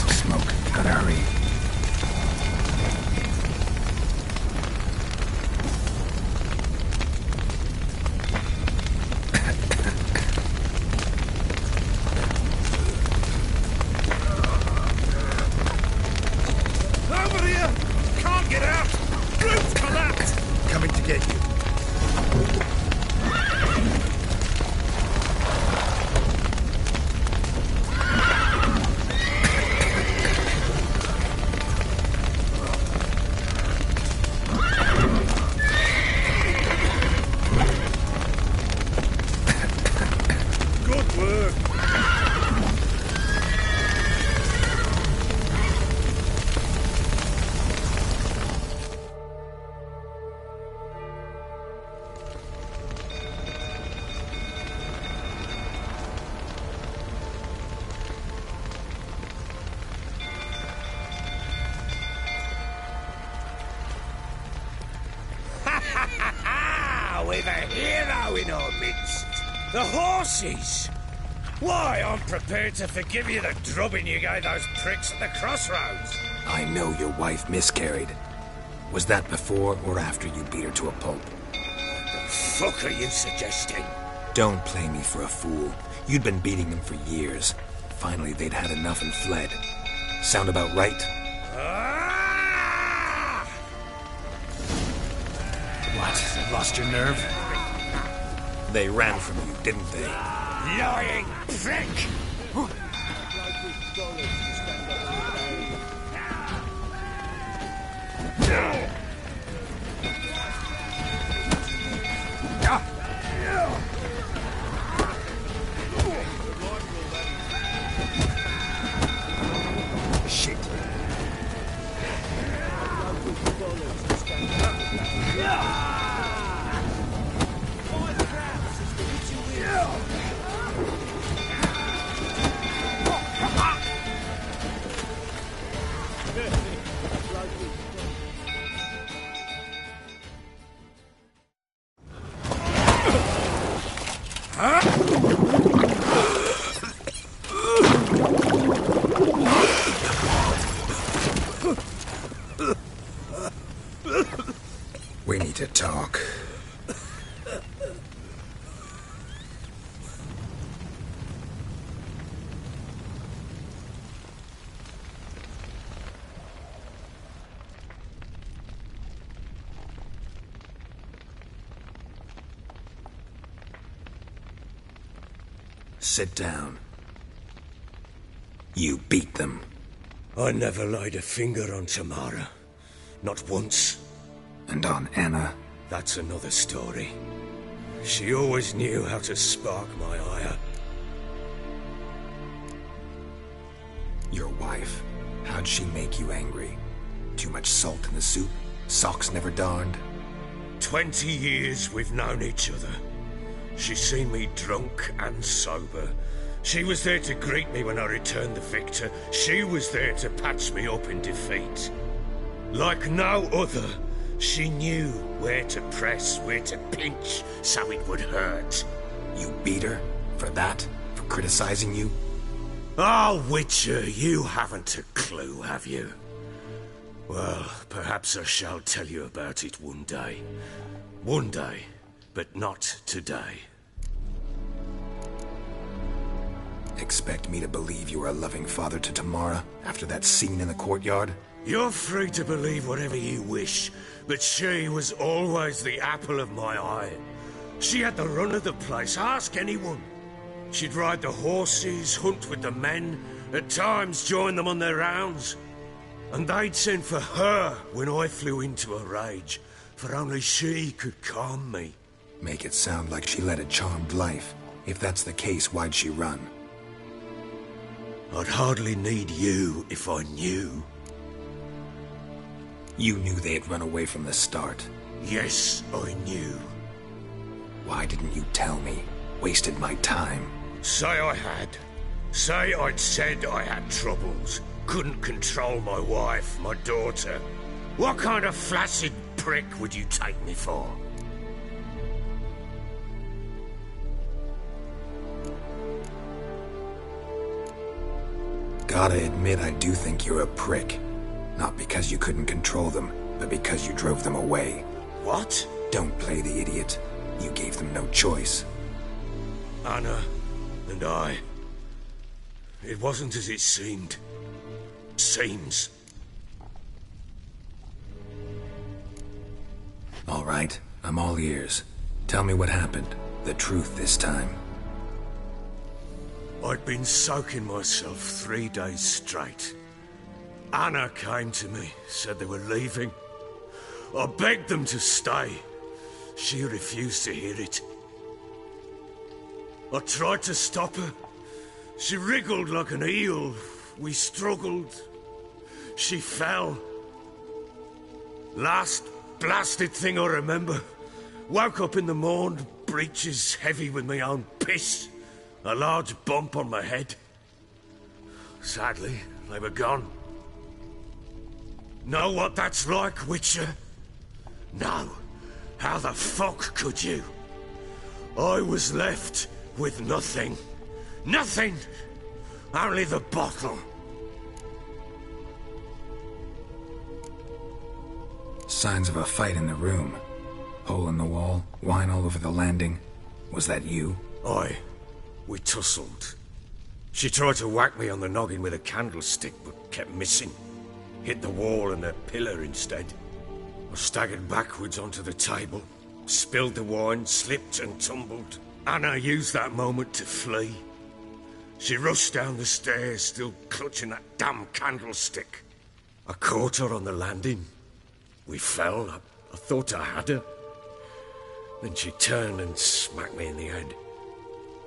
Smoke. Gotta hurry. Over here! Can't get out! Roof collapsed! Coming to get you. Good work! We've a hero in our midst. The horses. Why, I'm prepared to forgive you the drubbing you gave those pricks at the crossroads. I know your wife miscarried. Was that before or after you beat her to a pulp? The fuck are you suggesting? Don't play me for a fool. You'd been beating them for years. Finally, they'd had enough and fled. Sound about right? What? Lost your nerve? They ran from you, didn't they? Lying prick! Shit. We need to talk. Sit down. You beat them. I never laid a finger on Tamara. Not once. And on Anna? That's another story. She always knew how to spark my ire. Your wife. How'd she make you angry? Too much salt in the soup? Socks never darned? 20 years we've known each other. She's seen me drunk and sober. She was there to greet me when I returned the victor. She was there to patch me up in defeat. Like no other, she knew where to press, where to pinch, so it would hurt. You beat her? For that? For criticizing you? Oh, Witcher, you haven't a clue, have you? Well, perhaps I shall tell you about it one day. One day, but not today. Expect me to believe you were a loving father to Tamara after that scene in the courtyard? You're free to believe whatever you wish, but she was always the apple of my eye. She had the run of the place, ask anyone. She'd ride the horses, hunt with the men, at times join them on their rounds. And they'd send for her when I flew into a rage, for only she could calm me. Make it sound like she led a charmed life. If that's the case, why'd she run? I'd hardly need you if I knew. You knew they had run away from the start. Yes, I knew. Why didn't you tell me? Wasted my time. Say I had. Say I'd said I had troubles. Couldn't control my wife, my daughter. What kind of flaccid prick would you take me for? Gotta admit, I do think you're a prick. Not because you couldn't control them, but because you drove them away. What? Don't play the idiot. You gave them no choice. Anna and I... It wasn't as it seemed. Seems. All right, I'm all ears. Tell me what happened. The truth this time. I'd been soaking myself 3 days straight. Anna came to me, said they were leaving. I begged them to stay. She refused to hear it. I tried to stop her. She wriggled like an eel. We struggled. She fell. Last blasted thing I remember. Woke up in the morn, breeches heavy with my own piss. A large bump on my head. Sadly, they were gone. Know what that's like, Witcher? No. How the fuck could you? I was left with nothing. Nothing! Only the bottle. Signs of a fight in the room. Hole in the wall, wine all over the landing. Was that you? Aye. We tussled. She tried to whack me on the noggin with a candlestick, but kept missing. Hit the wall and a pillar instead. I staggered backwards onto the table, spilled the wine, slipped and tumbled. Anna used that moment to flee. She rushed down the stairs, still clutching that damn candlestick. I caught her on the landing. We fell. I thought I had her. Then she turned and smacked me in the head.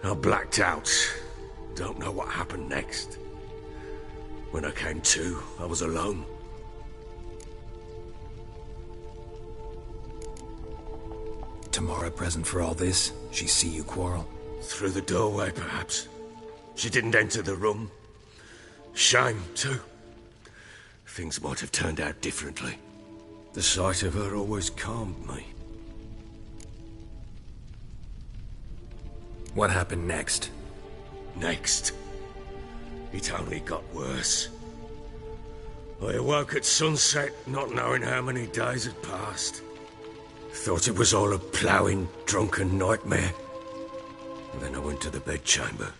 I blacked out. Don't know what happened next. When I came to, I was alone. Tamara present for all this? She see you quarrel? Through the doorway, perhaps. She didn't enter the room. Shame, too. Things might have turned out differently. The sight of her always calmed me. What happened next? Next? It only got worse. I awoke at sunset, not knowing how many days had passed. Thought it was all a ploughing, drunken nightmare. And then I went to the bedchamber,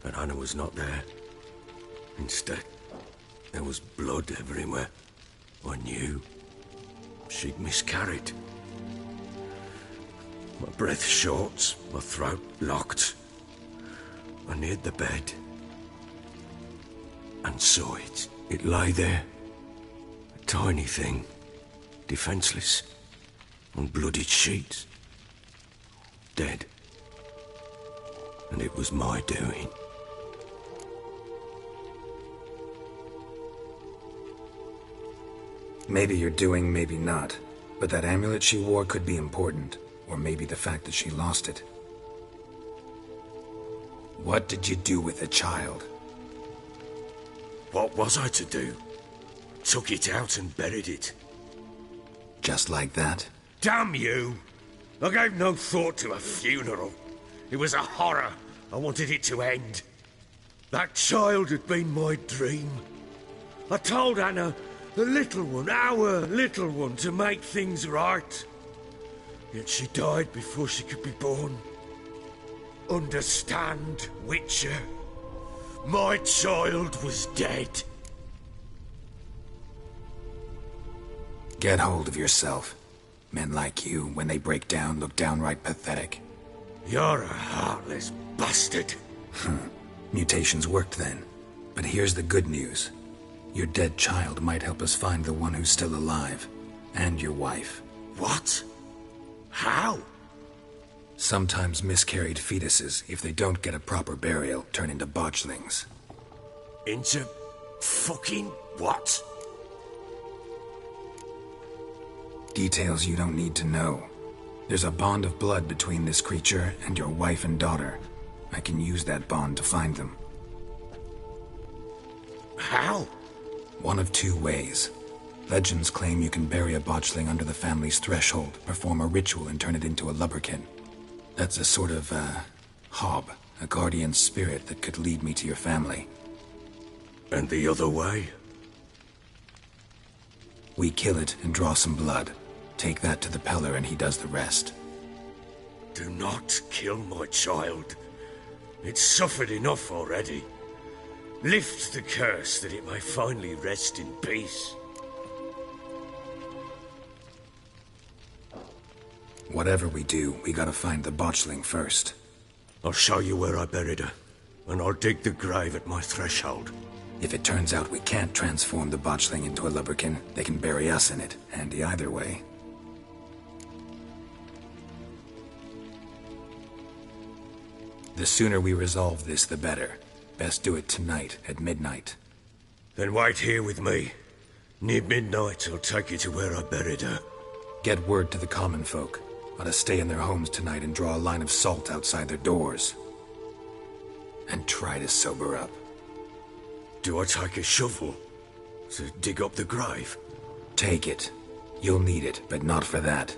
and Anna was not there. Instead, there was blood everywhere. I knew she'd miscarried. My breath short, my throat locked. I neared the bed and saw it. It lay there, a tiny thing, defenseless, on bloodied sheets, dead. And it was my doing. Maybe you're doing, maybe not. But that amulet she wore could be important. Or maybe the fact that she lost it. What did you do with the child? What was I to do? Took it out and buried it. Just like that? Damn you! I gave no thought to a funeral. It was a horror. I wanted it to end. That child had been my dream. I told Anna, the little one, our little one, to make things right. Yet she died before she could be born. Understand, Witcher? My child was dead. Get hold of yourself. Men like you, when they break down, look downright pathetic. You're a heartless bastard. Mutations worked then. But here's the good news. Your dead child might help us find the one who's still alive. And your wife. What? How? Sometimes miscarried fetuses, if they don't get a proper burial, turn into botchlings. Into fucking what? Details you don't need to know. There's a bond of blood between this creature and your wife and daughter. I can use that bond to find them. How? One of two ways. Legends claim you can bury a botchling under the family's threshold, perform a ritual, and turn it into a lubberkin. That's a sort of, hob, a guardian spirit that could lead me to your family. And the other way? We kill it and draw some blood. Take that to the Peller and he does the rest. Do not kill my child. It's suffered enough already. Lift the curse that it may finally rest in peace. Whatever we do, we gotta find the botchling first. I'll show you where I buried her, and I'll dig the grave at my threshold. If it turns out we can't transform the botchling into a lubberkin, they can bury us in it. Handy either way. The sooner we resolve this, the better. Best do it tonight, at midnight. Then wait here with me. Near midnight, I'll take you to where I buried her. Get word to the common folk. Ought to stay in their homes tonight and draw a line of salt outside their doors. And try to sober up. Do I take a shovel to dig up the grave? Take it. You'll need it, but not for that.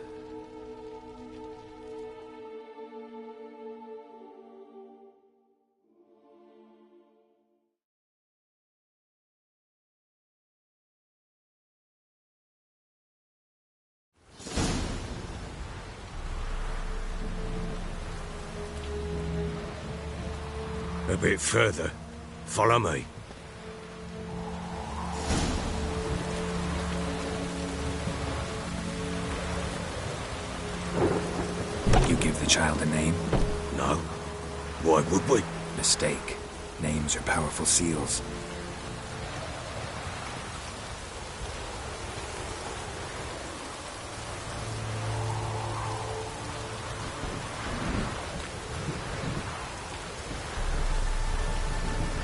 A bit further. Follow me. You give the child a name? No. Why would we? Mistake. Names are powerful seals.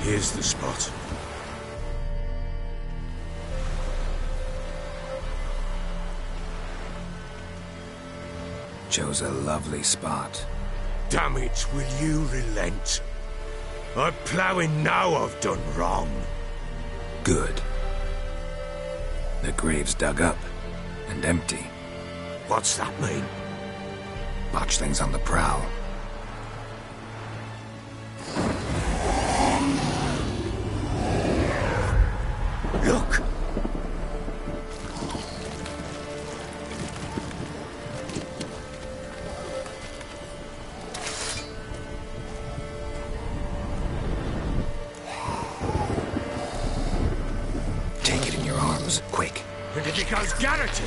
Here's the spot. Chose a lovely spot. Damn it, will you relent? I'm ploughing now I've done wrong. Good. The grave's dug up and empty. What's that mean? Botchling's on the prowl. Look! Take it in your arms, quick. And if it goes garroting,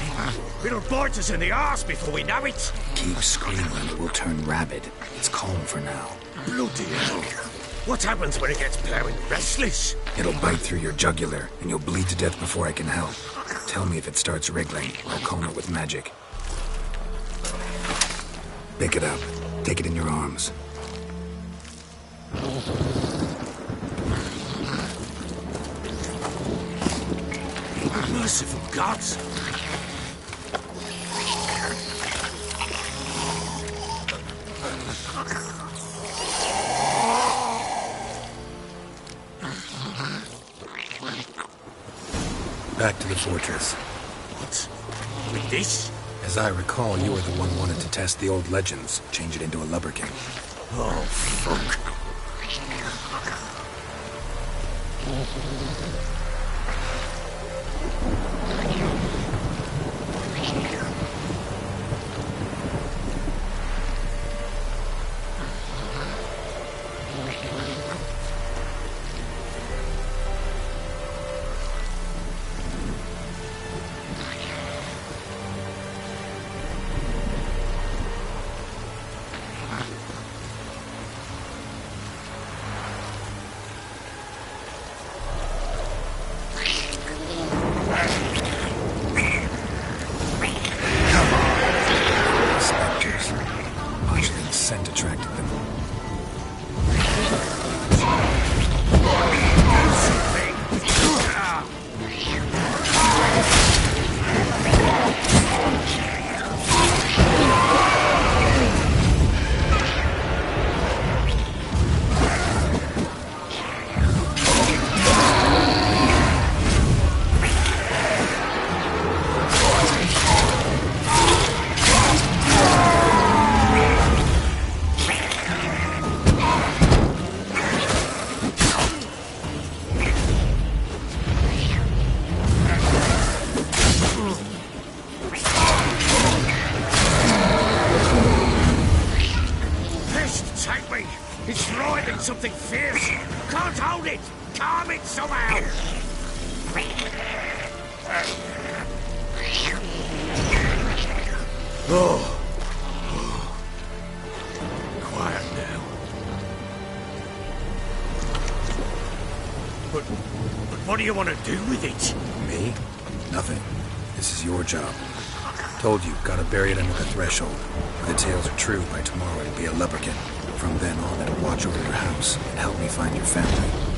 it'll bite us in the arse before we know it. Keep screaming, it will turn rabid. It's calm for now. Bloody hell. What happens when it gets ploughing restless? It'll bite through your jugular, and you'll bleed to death before I can help. Tell me if it starts wriggling. I'll calm it with magic. Pick it up. Take it in your arms. Merciful gods! Back to the fortress. What? With this? As I recall, you were the one wanted to test the old legends, change it into a lubberkin. Oh, fuck. Oh. Quiet now. But what do you want to do with it? Me? Nothing. This is your job. Told you, gotta bury it under the threshold. If the tales are true, by tomorrow it'll be a lubberkin. From then on, it'll watch over your house and help me find your family.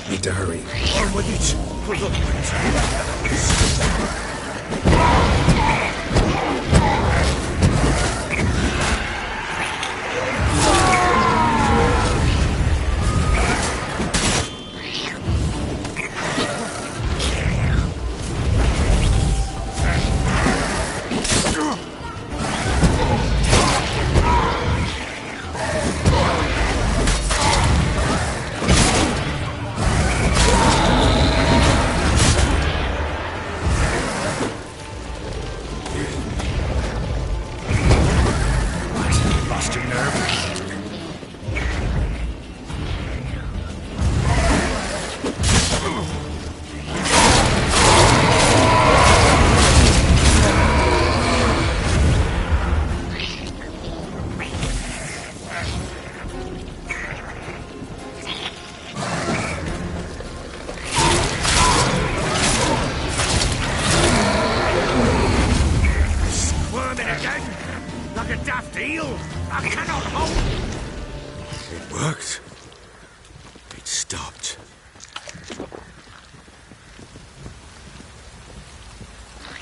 Need to hurry. On with it! For the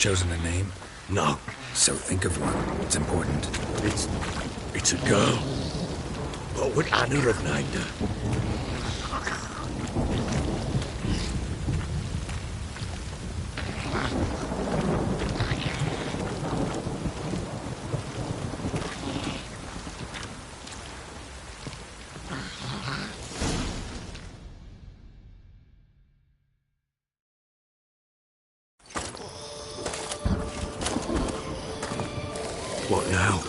Chosen a name? No. So think of one. It's important. It's a girl. What would Anna have named her? What now?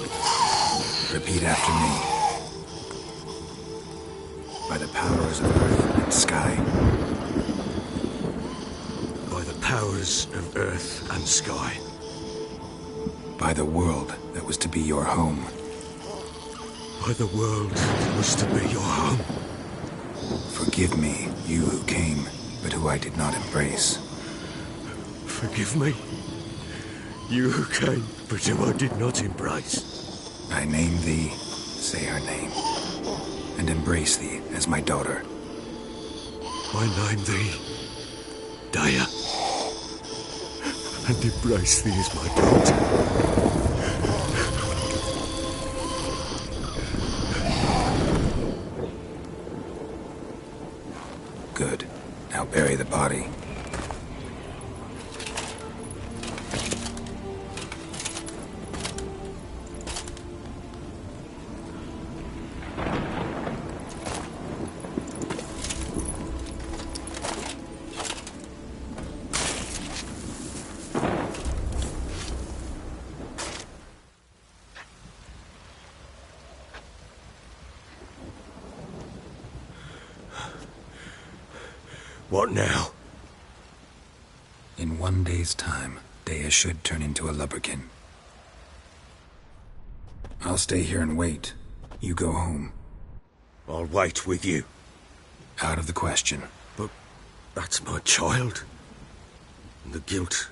Repeat after me. By the powers of earth and sky. By the powers of earth and sky. By the world that was to be your home. By the world that was to be your home. Forgive me, you who came, but who I did not embrace. Forgive me, you who came, but who I did not embrace. I name thee, say her name, and embrace thee as my daughter. I name thee, Daya, and embrace thee as my daughter. Good. Now bury the body. What now? In 1 day's time, Daya should turn into a lubberkin. I'll stay here and wait. You go home. I'll wait with you. Out of the question. But that's my child. And the guilt,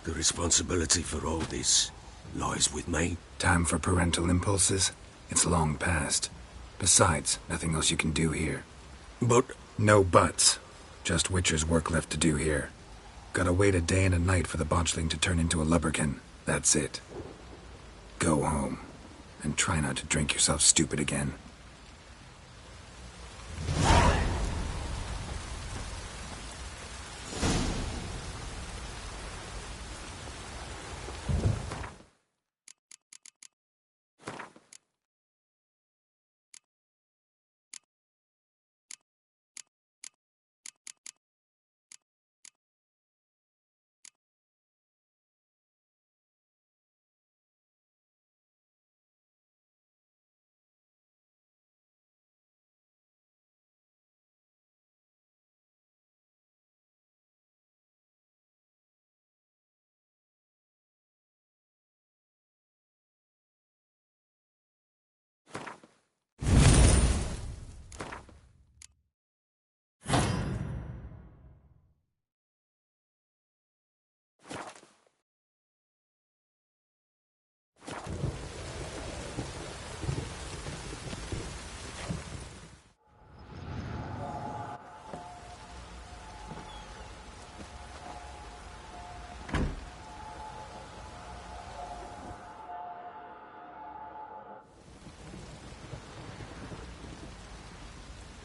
the responsibility for all this lies with me. Time for parental impulses? It's long past. Besides, nothing else you can do here. But... No buts. Just Witcher's work left to do here. Gotta wait a day and a night for the botchling to turn into a lubberkin. That's it. Go home. And try not to drink yourself stupid again.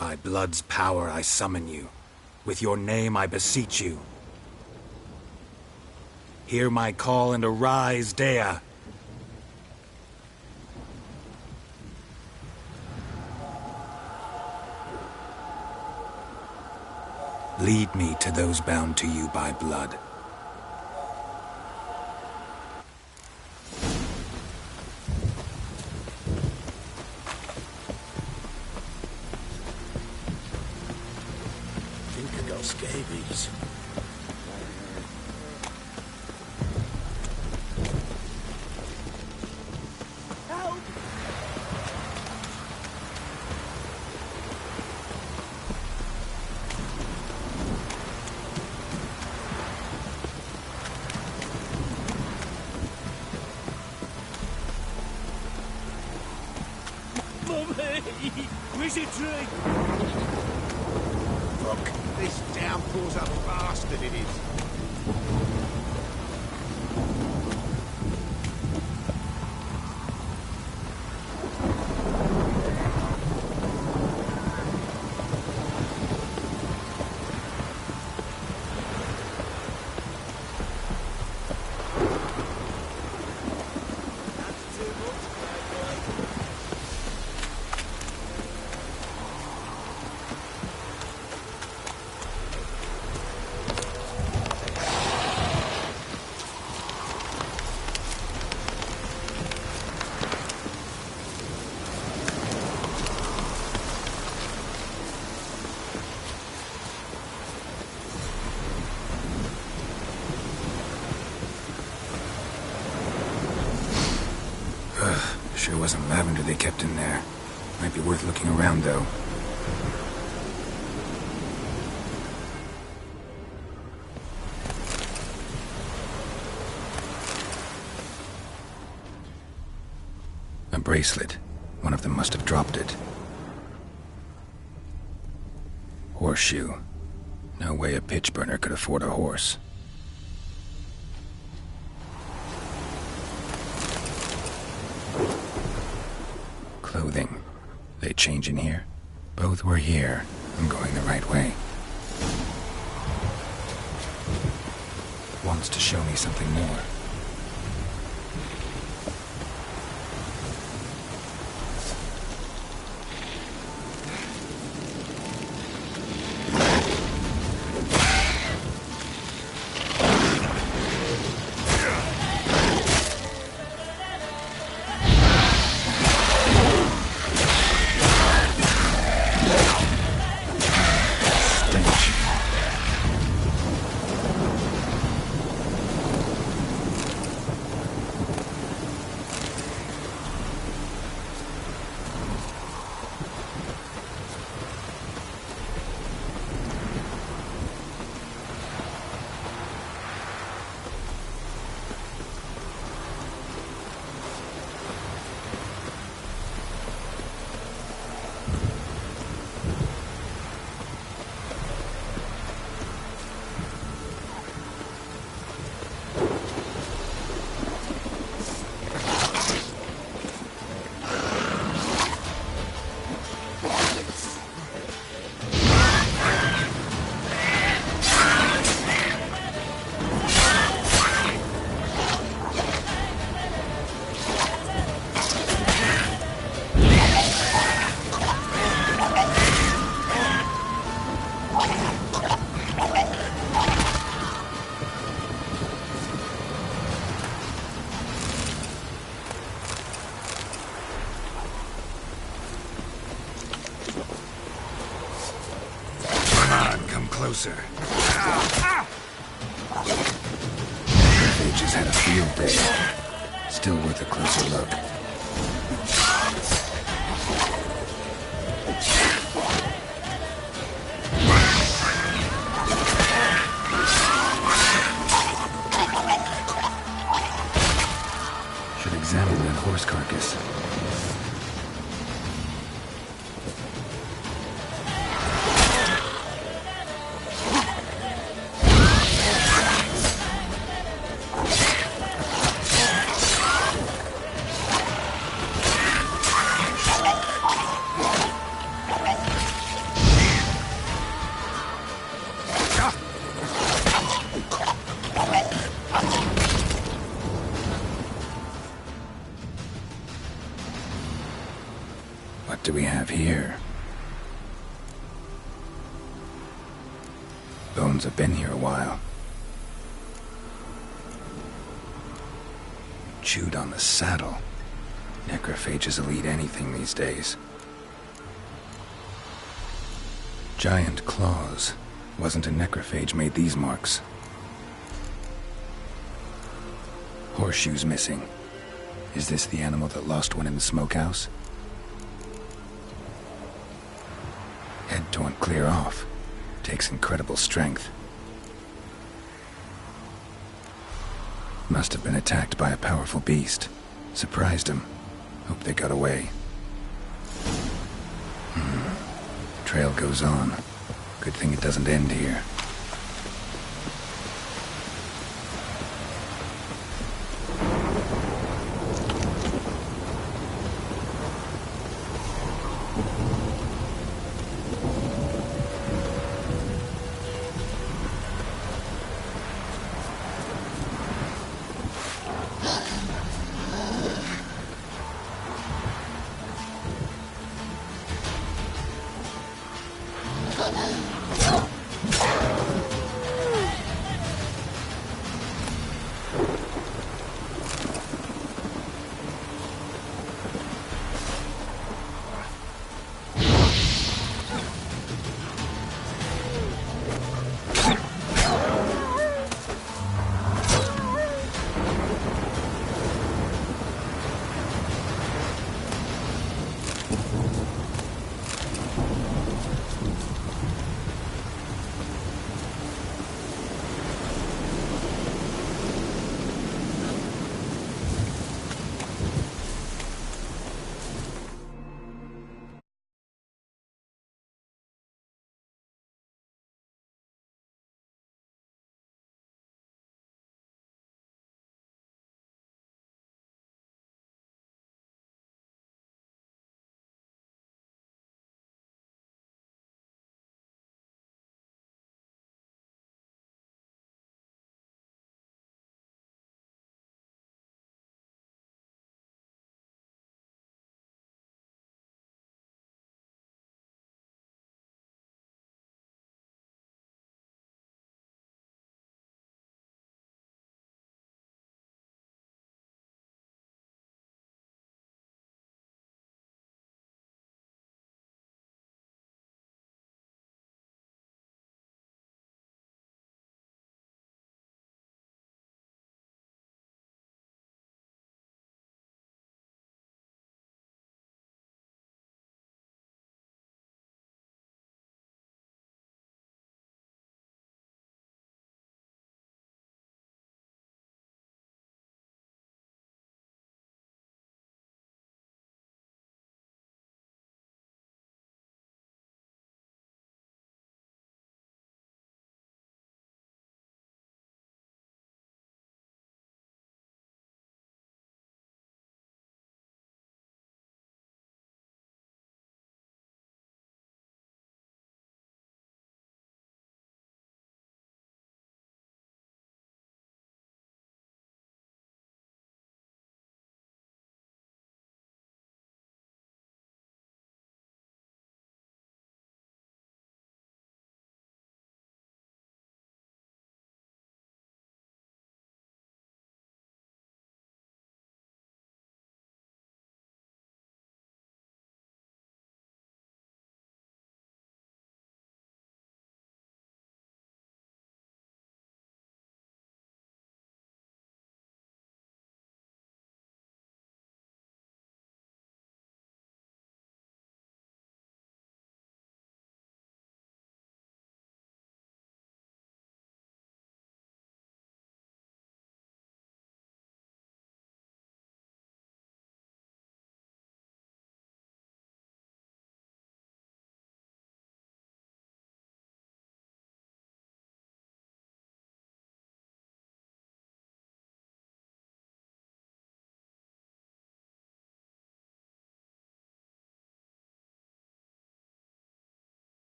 By blood's power I summon you. With your name I beseech you. Hear my call and arise, Dea. Lead me to those bound to you by blood. I think I got scabies. Where's your drink? Look, this downpour's a bastard, it is. Sure wasn't lavender they kept in there. Might be worth looking around, though. A bracelet. One of them must have dropped it. Horseshoe. No way a pitch burner could afford a horse. Clothing. They change in here? Both were here. I'm going the right way. Wants to show me something more. Closer. They just had a field day. Still worth a closer look. Should examine that horse carcass. What do we have here? Bones have been here a while. Chewed on the saddle. Necrophages will eat anything these days. Giant claws. Wasn't a necrophage made these marks. Horseshoes missing. Is this the animal that lost one in the smokehouse? Head torn clear off. Takes incredible strength. Must have been attacked by a powerful beast. Surprised him. Hope they got away. Trail goes on. Good thing it doesn't end here.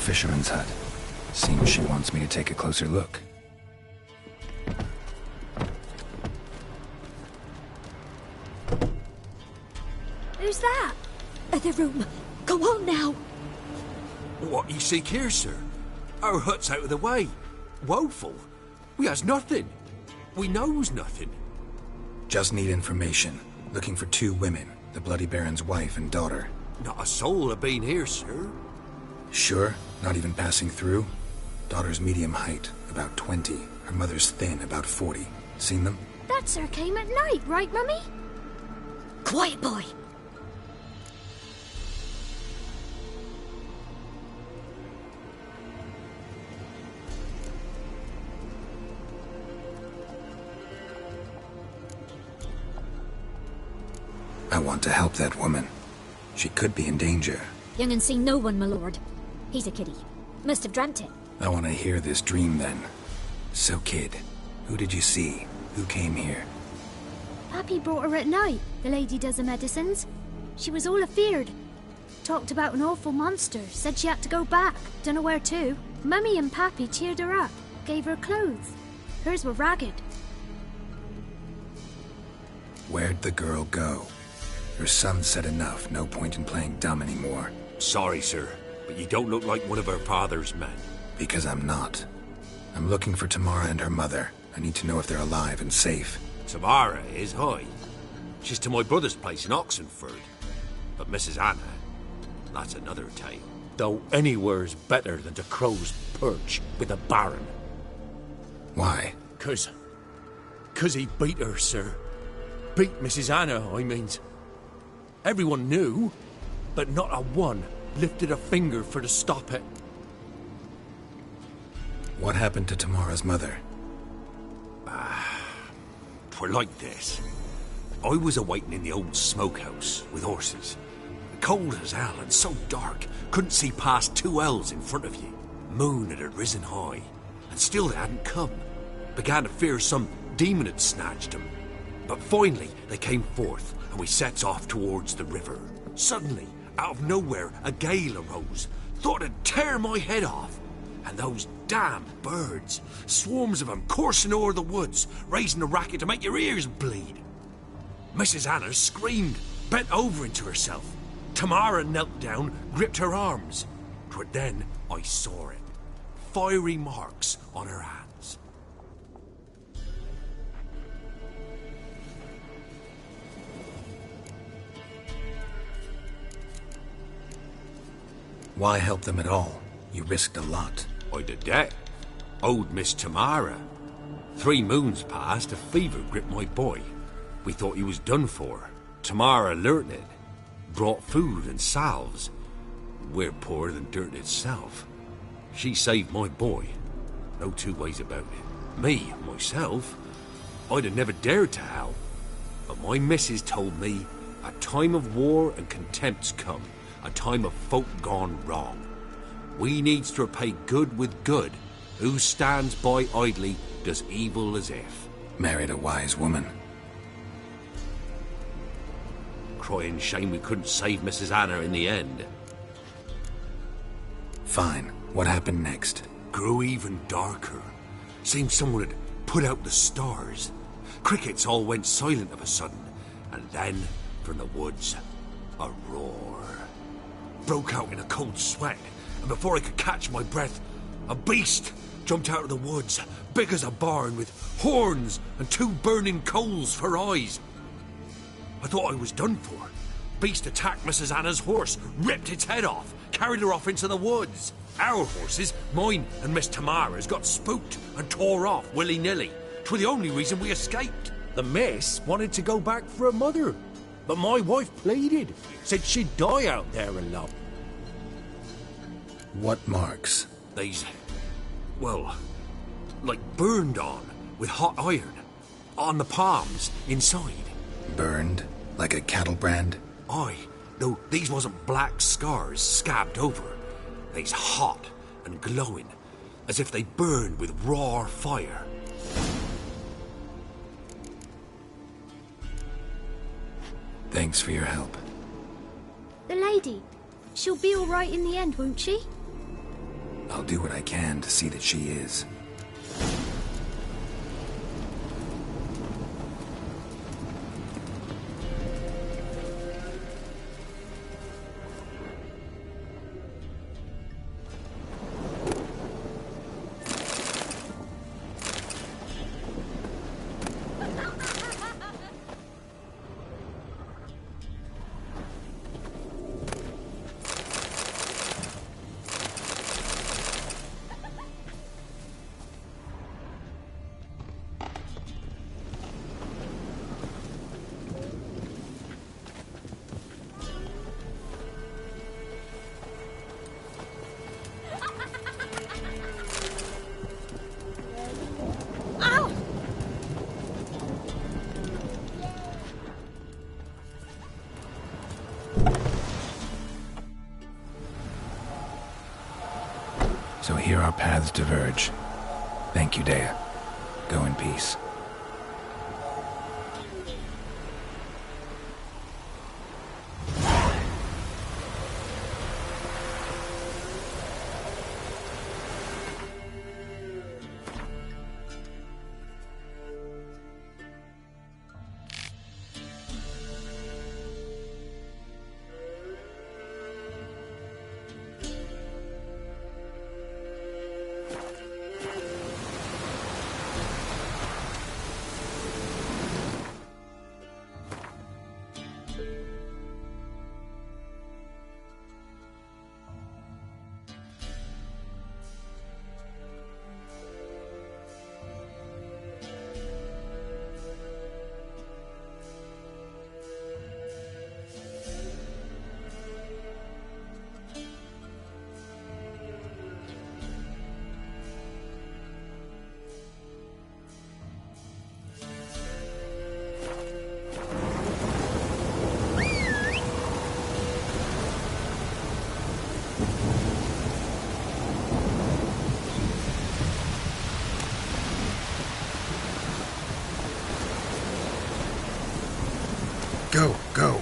fisherman's hut. Seems she wants me to take a closer look. Who's that? Other room. Go on now. What you seek here, sir? Our hut's out of the way. Woeful. We has nothing. We knows nothing. Just need information. Looking for 2 women, the Bloody Baron's wife and daughter. Not a soul have been here, sir. Sure? Not even passing through? Daughter's medium height, about 20. Her mother's thin, about 40. Seen them? That sir came at night, right, Mummy? Quiet, boy. I want to help that woman. She could be in danger. Young and seen no one, my lord. He's a kiddie. Must have dreamt it. I want to hear this dream then. So, kid, who did you see? Who came here? Pappy brought her at night. The lady does the medicines. She was all afeared. Talked about an awful monster. Said she had to go back. Dunno where to. Mummy and Pappy cheered her up. Gave her clothes. Hers were ragged. Where'd the girl go? Her son said enough. No point in playing dumb anymore. Sorry, sir, but you don't look like one of her father's men. Because I'm not. I'm looking for Tamara and her mother. I need to know if they're alive and safe. Tamara is, hi. She's to my brother's place in Oxenford. But Mrs. Anna, that's another tale. Though anywhere's better than to crow's perch with a baron. Why? 'Cause he beat her, sir. Beat Mrs. Anna, I means. Everyone knew, but not a one lifted a finger for to stop it. What happened to Tamara's mother? For like this. I was awaiting in the old smokehouse with horses. Cold as hell and so dark, couldn't see past 2 ells in front of you. Moon had risen high, and still they hadn't come. Began to fear some demon had snatched them. But finally, they came forth, and we sets off towards the river. Suddenly, out of nowhere, a gale arose. Thought it'd tear my head off. And those damn birds, swarms of them coursing o'er the woods, raising a racket to make your ears bleed. Mrs. Anna screamed, bent over into herself. Tamara knelt down, gripped her arms. 'Twas then I saw it. Fiery marks on her hands. Why help them at all? You risked a lot. I did that. Owed Miss Tamara. 3 moons passed, a fever gripped my boy. We thought he was done for. Tamara learnt it. Brought food and salves. We're poorer than dirt itself. She saved my boy. No 2 ways about it. Me, myself, I'd have never dared to help. But my missus told me a time of war and contempt's come. A time of folk gone wrong. We needs to repay good with good. Who stands by idly does evil as if. Married a wise woman. Crying shame we couldn't save Mrs. Anna in the end. Fine. What happened next? Grew even darker. Seemed someone had put out the stars. Crickets all went silent of a sudden. And then, from the woods, a roar. Broke out in a cold sweat. And before I could catch my breath, a beast jumped out of the woods, big as a barn, with horns and 2 burning coals for eyes. I thought I was done for. Beast attacked Mrs. Anna's horse, ripped its head off, carried her off into the woods. Our horses, mine and Miss Tamara's, got spooked and tore off willy-nilly. 'Twas the only reason we escaped. The miss wanted to go back for her mother, but my wife pleaded, said she'd die out there alone. What marks? They's, well, like burned on with hot iron. On the palms, inside. Burned? Like a cattle brand? Aye. No, these wasn't black scars scabbed over. They's hot and glowing, as if they burned with raw fire. Thanks for your help. The lady. She'll be all right in the end, won't she? I'll do what I can to see that she is. So here our paths diverge. Thank you, Dea. Go in peace. Go, go.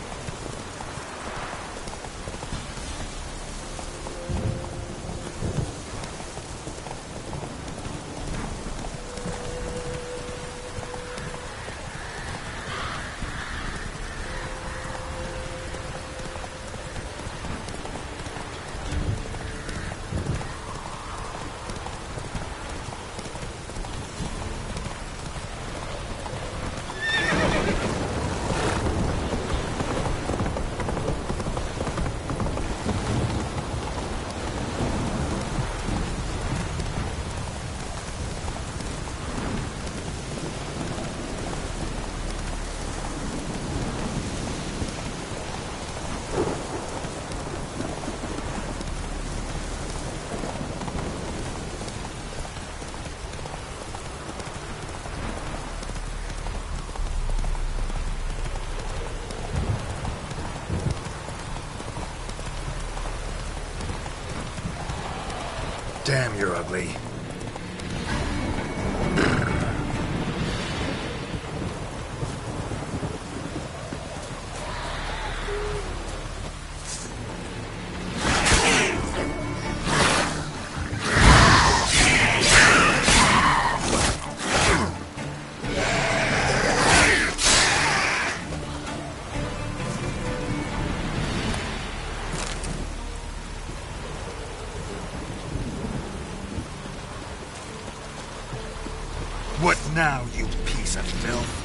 Damn, you're ugly. What now, you piece of filth?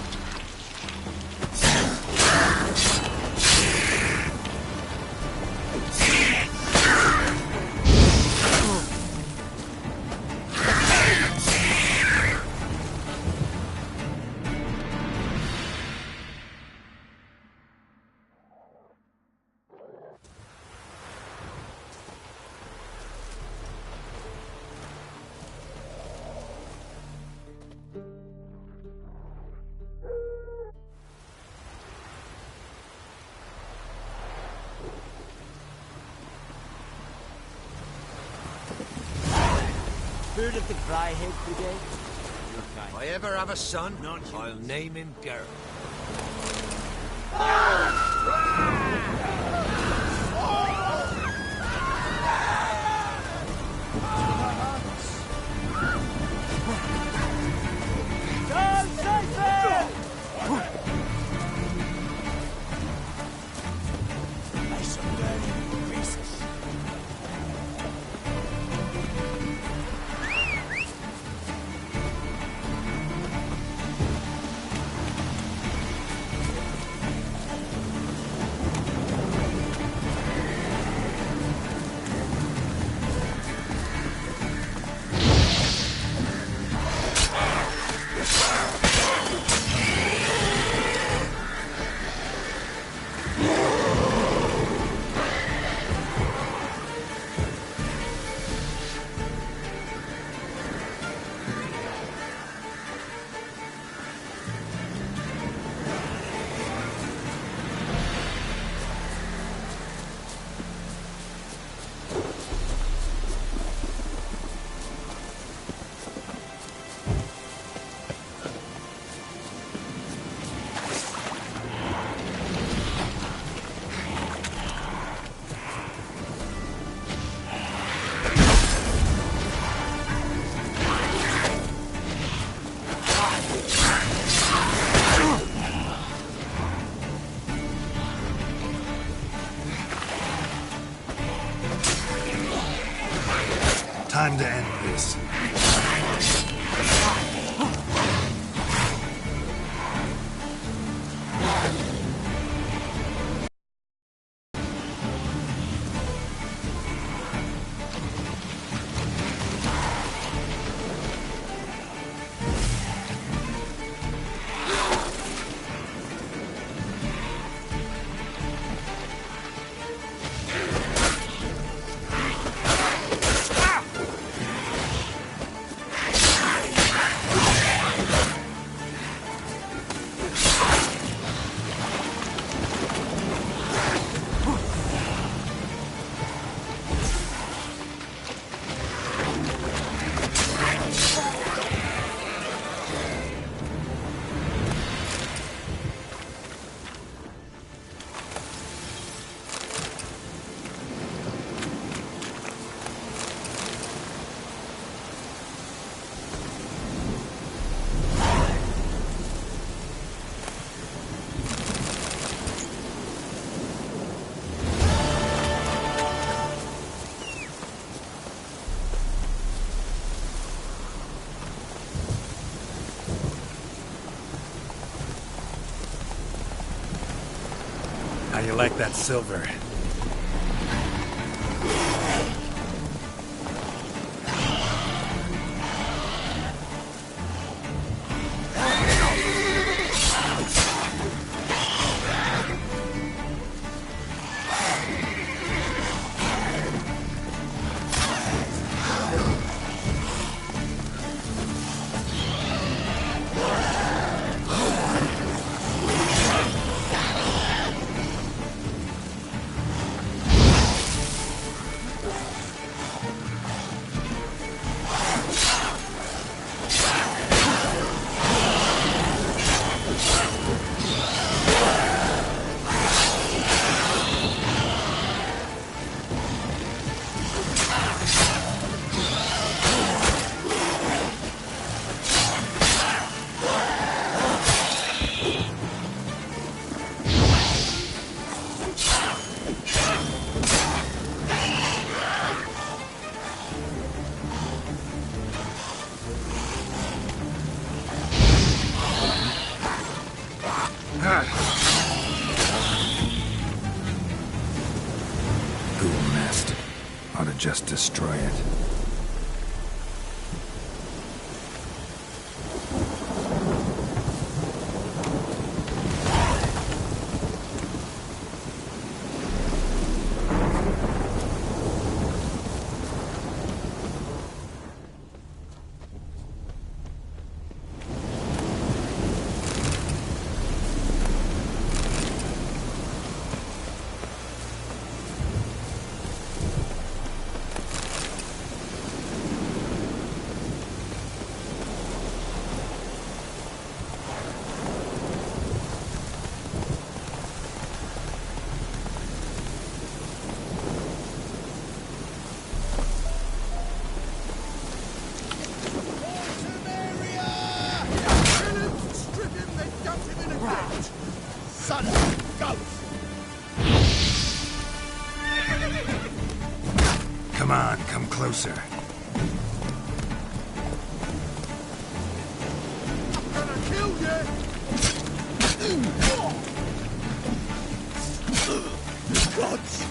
Heard of the Dryhead Brigade? If I ever have a son, I'll name him Garrett. Time to end this. How you like that silver? Just destroy it. Come on, come closer. I'm gonna kill you! Gods!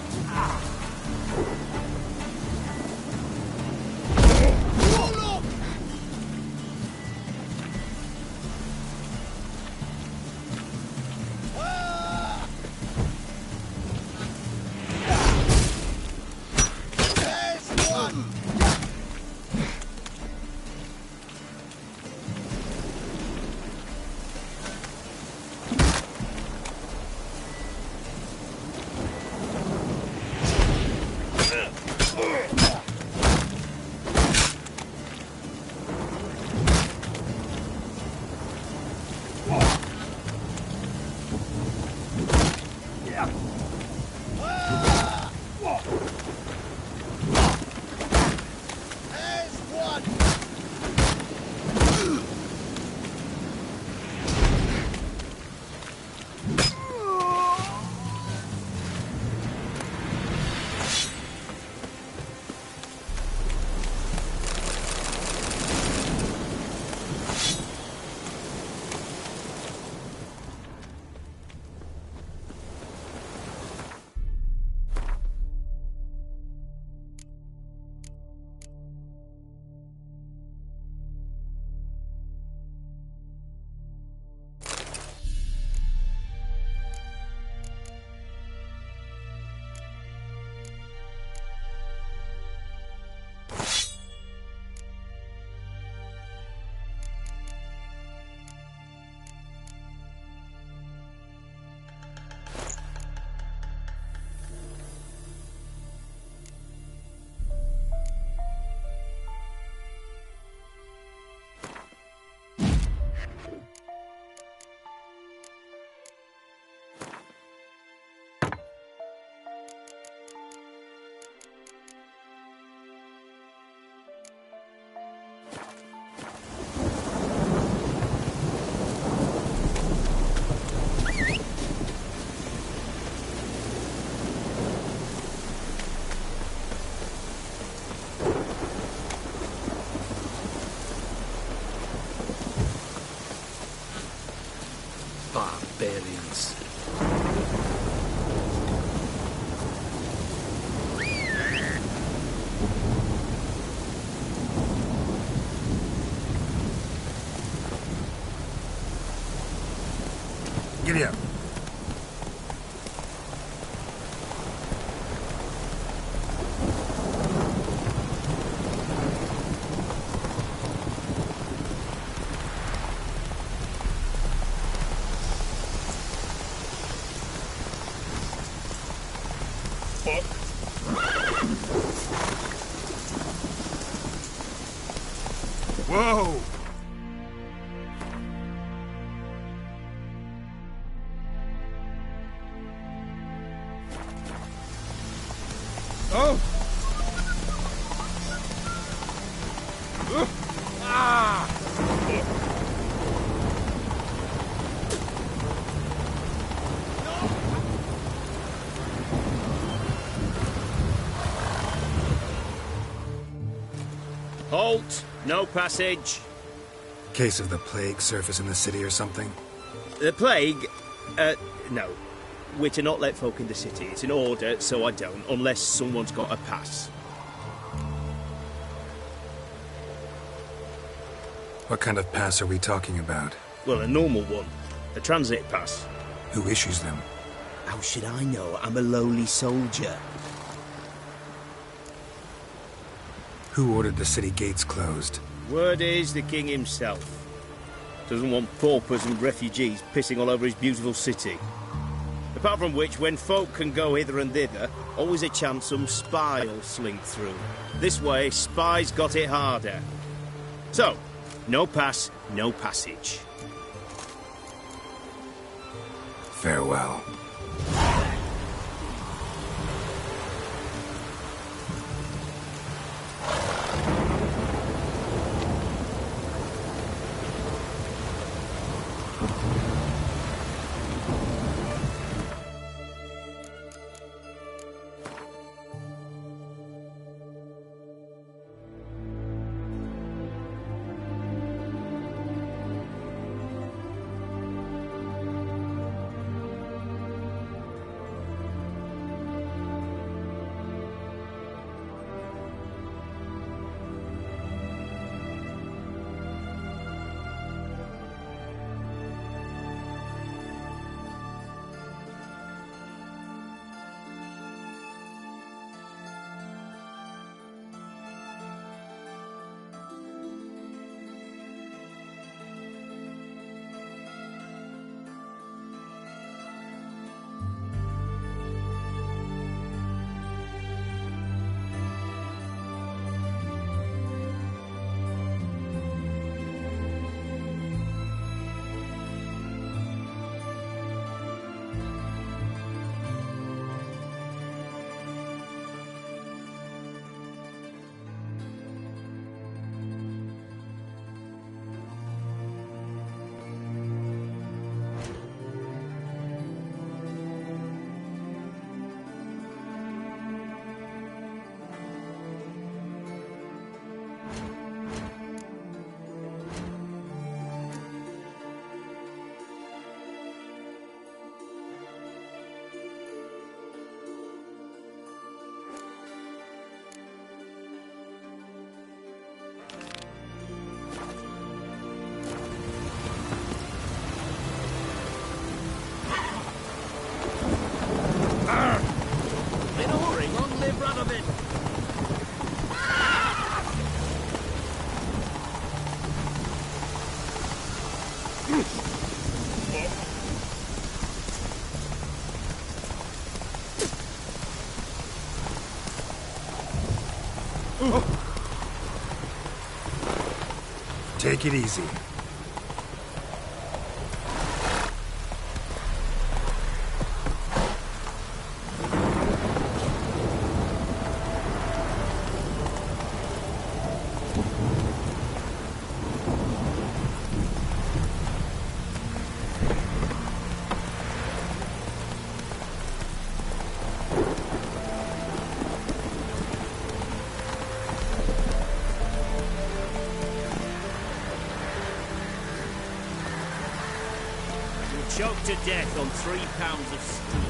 Whoa! Oh! Halt! No passage. Case of the plague surface in the city or something? The plague? No. We're to not let folk in the city. It's an order, so I don't, unless someone's got a pass. What kind of pass are we talking about? Well, a normal one. A transit pass. Who issues them? How should I know? I'm a lowly soldier. Who ordered the city gates closed? Word is the king himself. Doesn't want paupers and refugees pissing all over his beautiful city. Apart from which, when folk can go hither and thither, always a chance some spy will slink through. This way, spies got it harder. So, no pass, no passage. Farewell. Take it easy. Choked to death on 3 pounds of steel.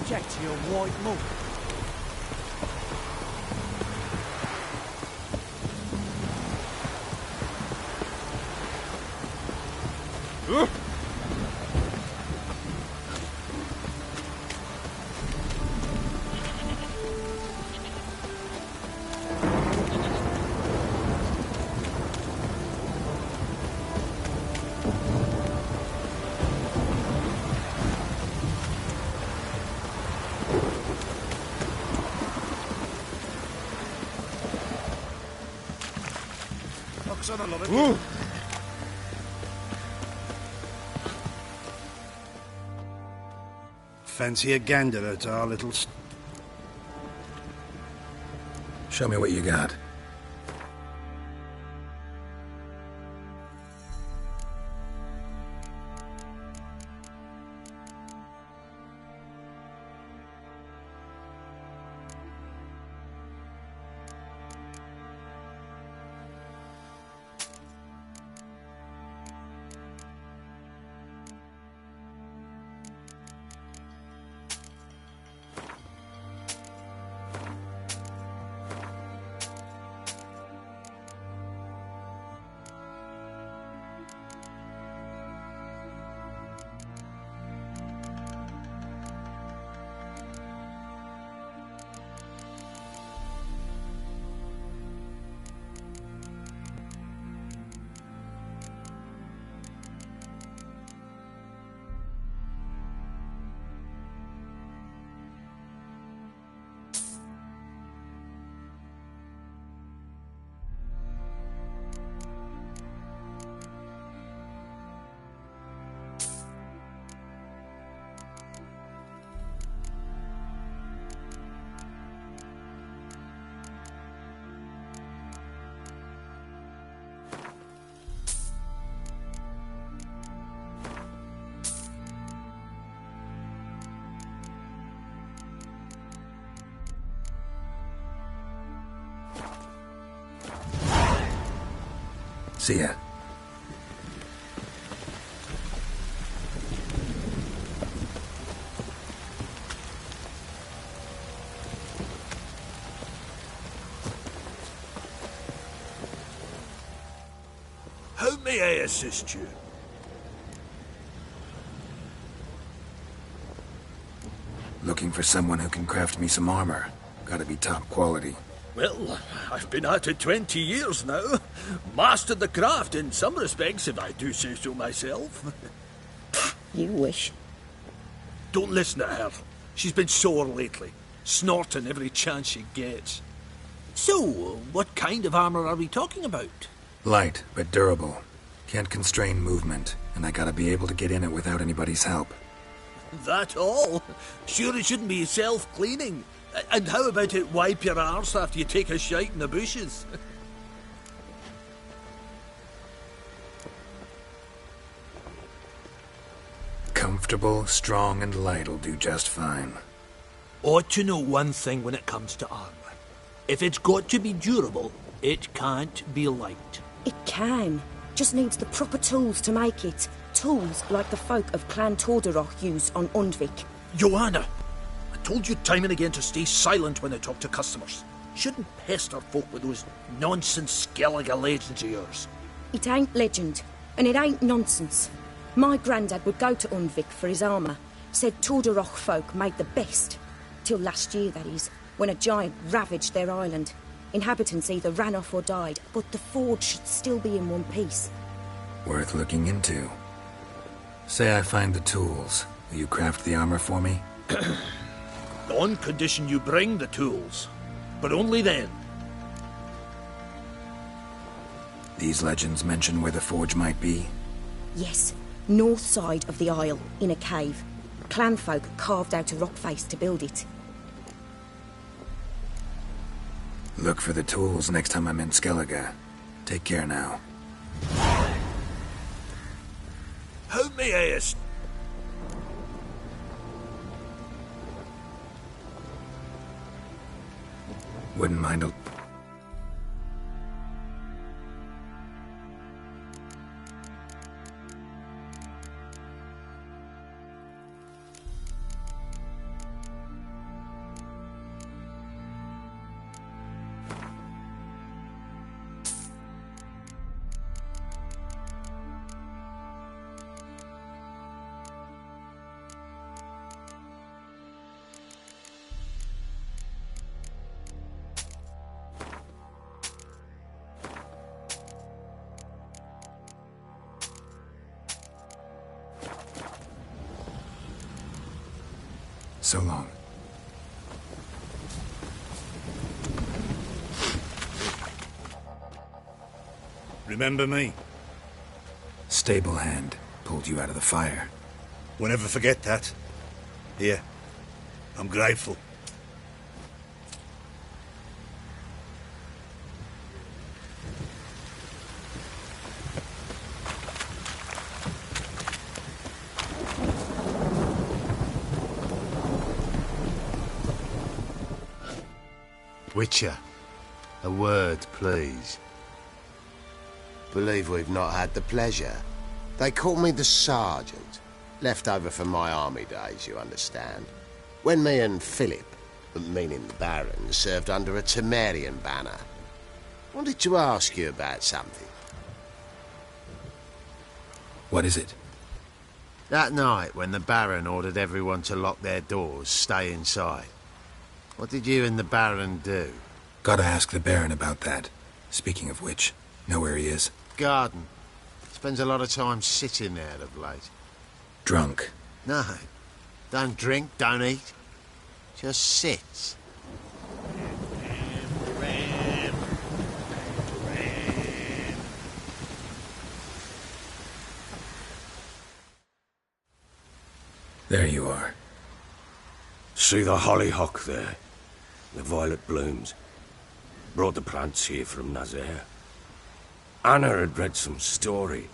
object to your white mug. Ooh. Fancy a gander at our little... Show me what you got. See ya. How may I assist you? Looking for someone who can craft me some armor. Gotta be top quality. Well, I've been at it 20 years now. Mastered the craft in some respects, if I do say so myself. You wish. Don't listen to her. She's been sore lately, snorting every chance she gets. So, what kind of armor are we talking about? Light, but durable. Can't constrain movement, and I gotta be able to get in it without anybody's help. That all? Sure it shouldn't be self-cleaning. And how about it wipe your arse after you take a shite in the bushes? Comfortable, strong, and light'll do just fine. Ought to know one thing when it comes to armor. If it's got to be durable, it can't be light. It can. Just needs the proper tools to make it. Tools like the folk of Clan Torderoch use on Undvik. Joanna! I told you time and again to stay silent when I talk to customers. Shouldn't pester folk with those nonsense Skellige legends of yours. It ain't legend, and it ain't nonsense. My granddad would go to Undvik for his armour. Said Torderoch folk made the best. Till last year, that is, when a giant ravaged their island. Inhabitants either ran off or died, but the forge should still be in one piece. Worth looking into. Say I find the tools. Will you craft the armor for me? On condition you bring the tools. But only then. These legends mention where the forge might be? Yes, north side of the isle, in a cave. Clanfolk carved out a rock face to build it. Look for the tools next time I'm in Skellige. Take care now. How may I assist? Wouldn't mind a... So long. Remember me? Stable hand pulled you out of the fire. Won't ever forget that. Here. I'm grateful. Witcher, a word, please. Believe we've not had the pleasure. They call me the Sergeant. Left over from my army days, you understand. When me and Philip, meaning the Baron, served under a Temerian banner. Wanted to ask you about something. What is it? That night when the Baron ordered everyone to lock their doors, stay inside. What did you and the Baron do? Gotta ask the Baron about that. Speaking of which, know where he is? Garden. Spends a lot of time sitting there of late. Drunk? No. Don't drink, don't eat. Just sits. There you are. See the hollyhock there? The violet blooms. Brought the plants here from Nazaire. Anna had read some story.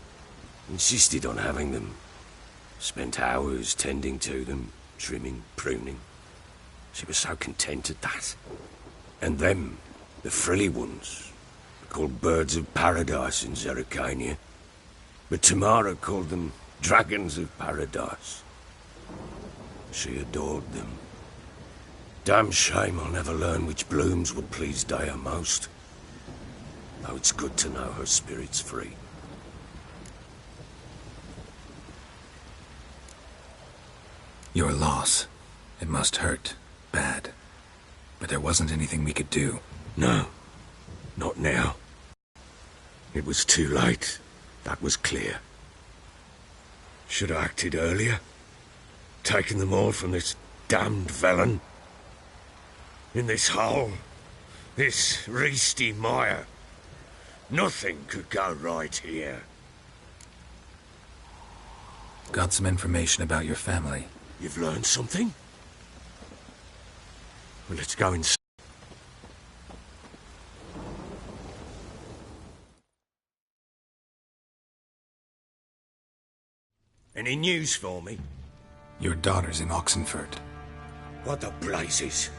Insisted on having them. Spent hours tending to them, trimming, pruning. She was so content at that. And them, the frilly ones, called birds of paradise in Zerrikania. But Tamara called them dragons of paradise. She adored them. Damn shame I'll never learn which blooms would please Daya most. Though it's good to know her spirit's free. Your loss. It must hurt. Bad. But there wasn't anything we could do. No. Not now. It was too late. That was clear. Should have acted earlier. Taken them all from this damned Velen. In this hole. This reesty mire. Nothing could go right here. Got some information about your family. You've learned something? Well, let's go inside. Any news for me? Your daughter's in Oxenford. What the blazes?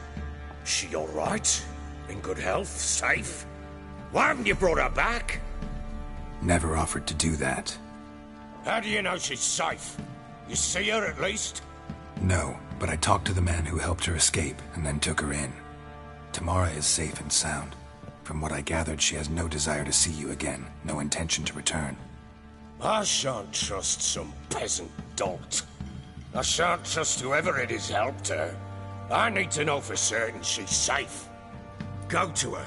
She all right? In good health? Safe? Why haven't you brought her back? Never offered to do that. How do you know she's safe? You see her at least? No, but I talked to the man who helped her escape and then took her in. Tamara is safe and sound. From what I gathered, she has no desire to see you again, no intention to return. I shan't trust some peasant dolt. I shan't trust whoever it is helped her. I need to know for certain she's safe. Go to her.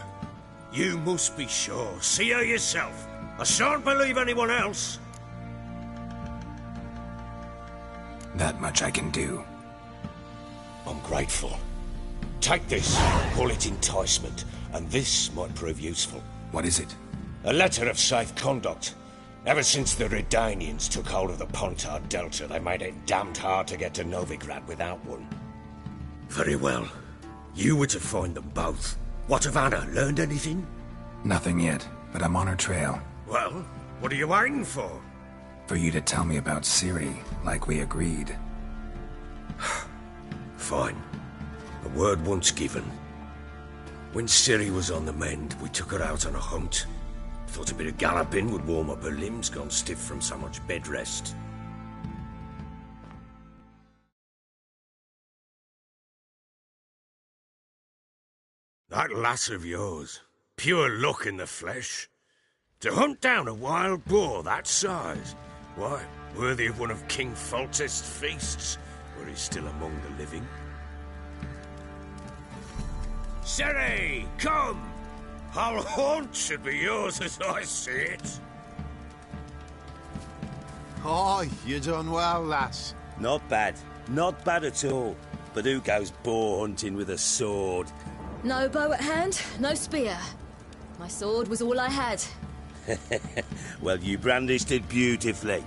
You must be sure. See her yourself. I shan't believe anyone else. That much I can do. I'm grateful. Take this, call it enticement, and this might prove useful. What is it? A letter of safe conduct. Ever since the Redanians took hold of the Pontard Delta, they made it damned hard to get to Novigrad without one. Very well. You were to find them both. What of Anna? Learned anything? Nothing yet, but I'm on her trail. Well, what are you waiting for? For you to tell me about Ciri, like we agreed. Fine. A word once given. When Ciri was on the mend, we took her out on a hunt. Thought a bit of galloping would warm up her limbs, gone stiff from so much bed rest. That lass of yours, pure luck in the flesh. To hunt down a wild boar that size, why, worthy of one of King Foltest's feasts, where he's still among the living. Ciri, come! Our haunt should be yours as I see it. Oh, you done well, lass. Not bad. Not bad at all. but who goes boar hunting with a sword? No bow at hand, no spear. My sword was all I had. Well, you brandished it beautifully.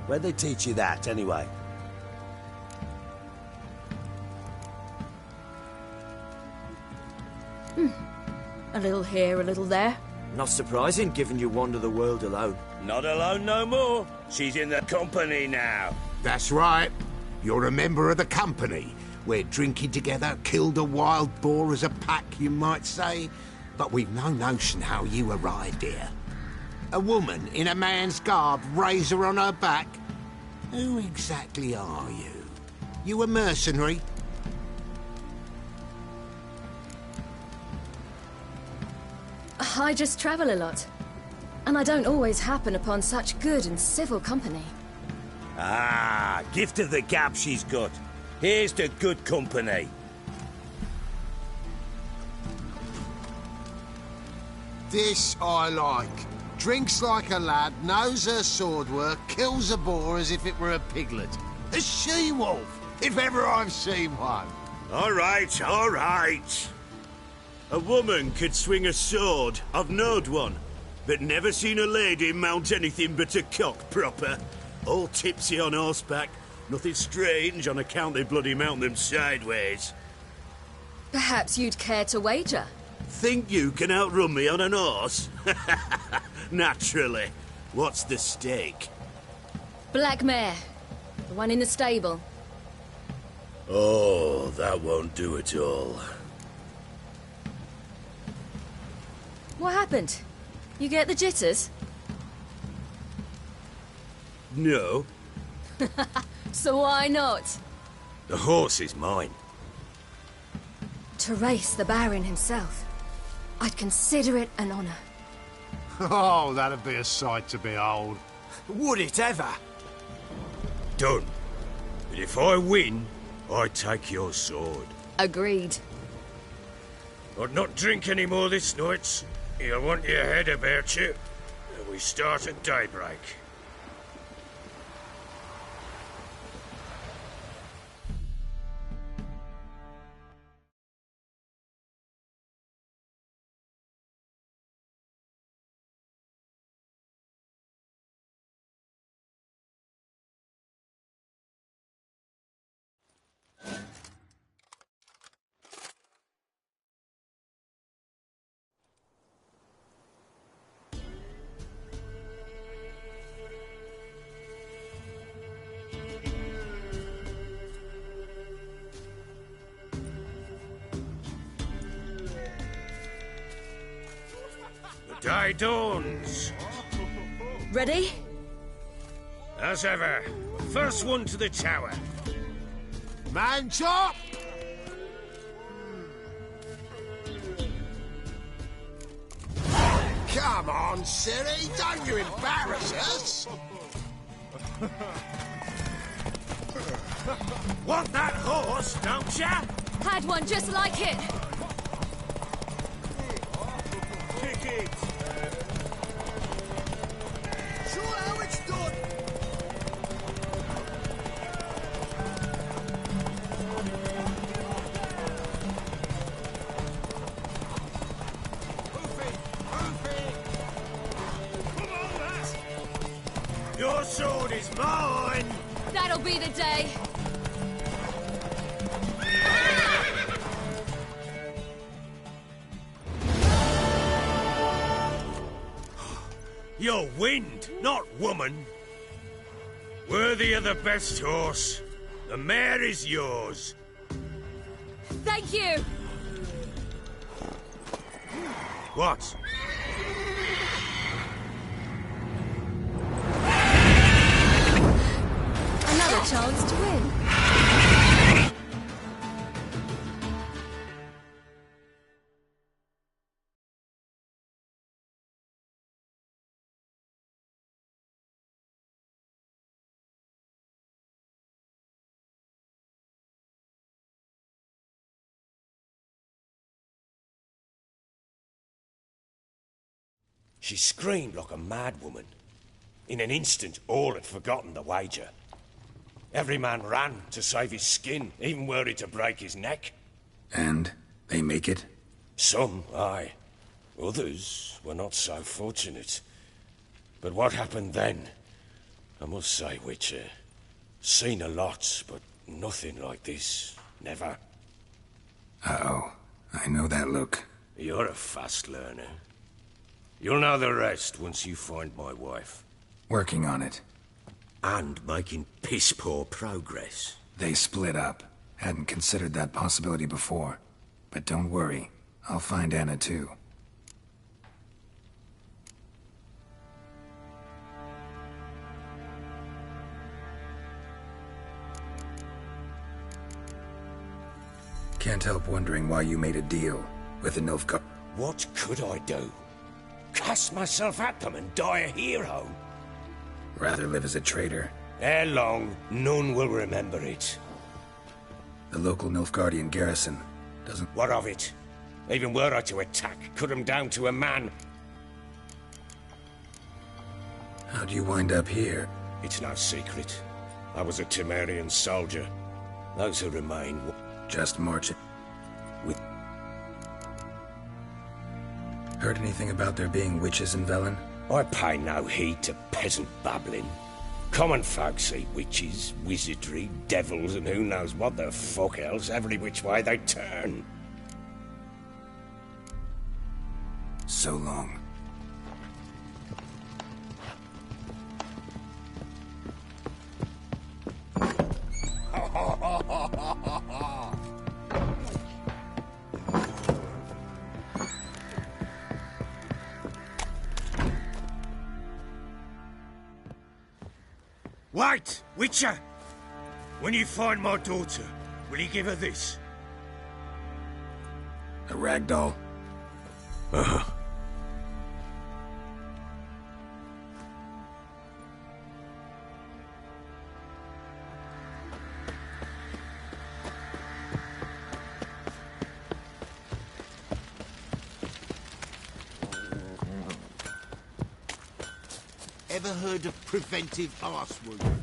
Where'd they teach you that, anyway? A little here, a little there. Not surprising, given you wander the world alone. Not alone no more. She's in the company now. That's right. You're a member of the company. We're drinking together, killed a wild boar as a pack, you might say. But we've no notion how you arrived here. A woman in a man's garb, razor on her back. Who exactly are you? You a mercenary? I just travel a lot. And I don't always happen upon such good and civil company. Ah, gift of the gab she's got. Here's to good company. This I like. Drinks like a lad, knows her sword work, kills a boar as if it were a piglet. A she-wolf, if ever I've seen one. All right, all right. A woman could swing a sword. I've knowed one. But never seen a lady mount anything but a cock proper. All tipsy on horseback. Nothing strange on account they bloody mount them sideways. Perhaps you'd care to wager? Think you can outrun me on an horse? Naturally. What's the stake? Black mare. The one in the stable. Oh, that won't do it all. What happened? You get the jitters? No. So why not? The horse is mine. To race the Baron himself. I'd consider it an honor. Oh, that'd be a sight to behold. Would it ever? Done. But if I win, I take your sword. Agreed. I'd not drink any more this night. You'll want your head about you. And we start at daybreak. The day dawns. Ready? As ever, first one to the tower. Man chop! Come on, Siri, don't you embarrass us! Want that horse, don't ya? Had one just like it. Kick it. Show how it's done! Your sword is mine! That'll be the day. You're wind, not woman. Worthy of the best horse. The mare is yours. Thank you. What? Another chance to win. She screamed like a mad woman. In an instant, all had forgotten the wager. Every man ran to save his skin, even were it to break his neck. And they make it? Some, aye. Others were not so fortunate. But what happened then? I must say, Witcher, seen a lot, but nothing like this. Never. Uh-oh. I know that look. You're a fast learner. You'll know the rest once you find my wife. Working on it. And making piss-poor progress. They split up. Hadn't considered that possibility before. But don't worry. I'll find Anna too. Can't help wondering why you made a deal with the Nilfgaard. What could I do? Cast myself at them and die a hero? Rather live as a traitor. Ere long, none will remember it. The local Nilfgaardian garrison doesn't... What of it? Even were I to attack, cut them down to a man. How'd you wind up here? It's no secret. I was a Temerian soldier. Those who remain... Just marching. Heard anything about there being witches in Velen? I pay no heed to peasant babbling. Common folk see witches, wizardry, devils, and who knows what the fuck else every which way they turn. So long. Wait, Witcher! When you find my daughter, will you give her this? A ragdoll? Uh-huh. Ever heard of preventive arsewound?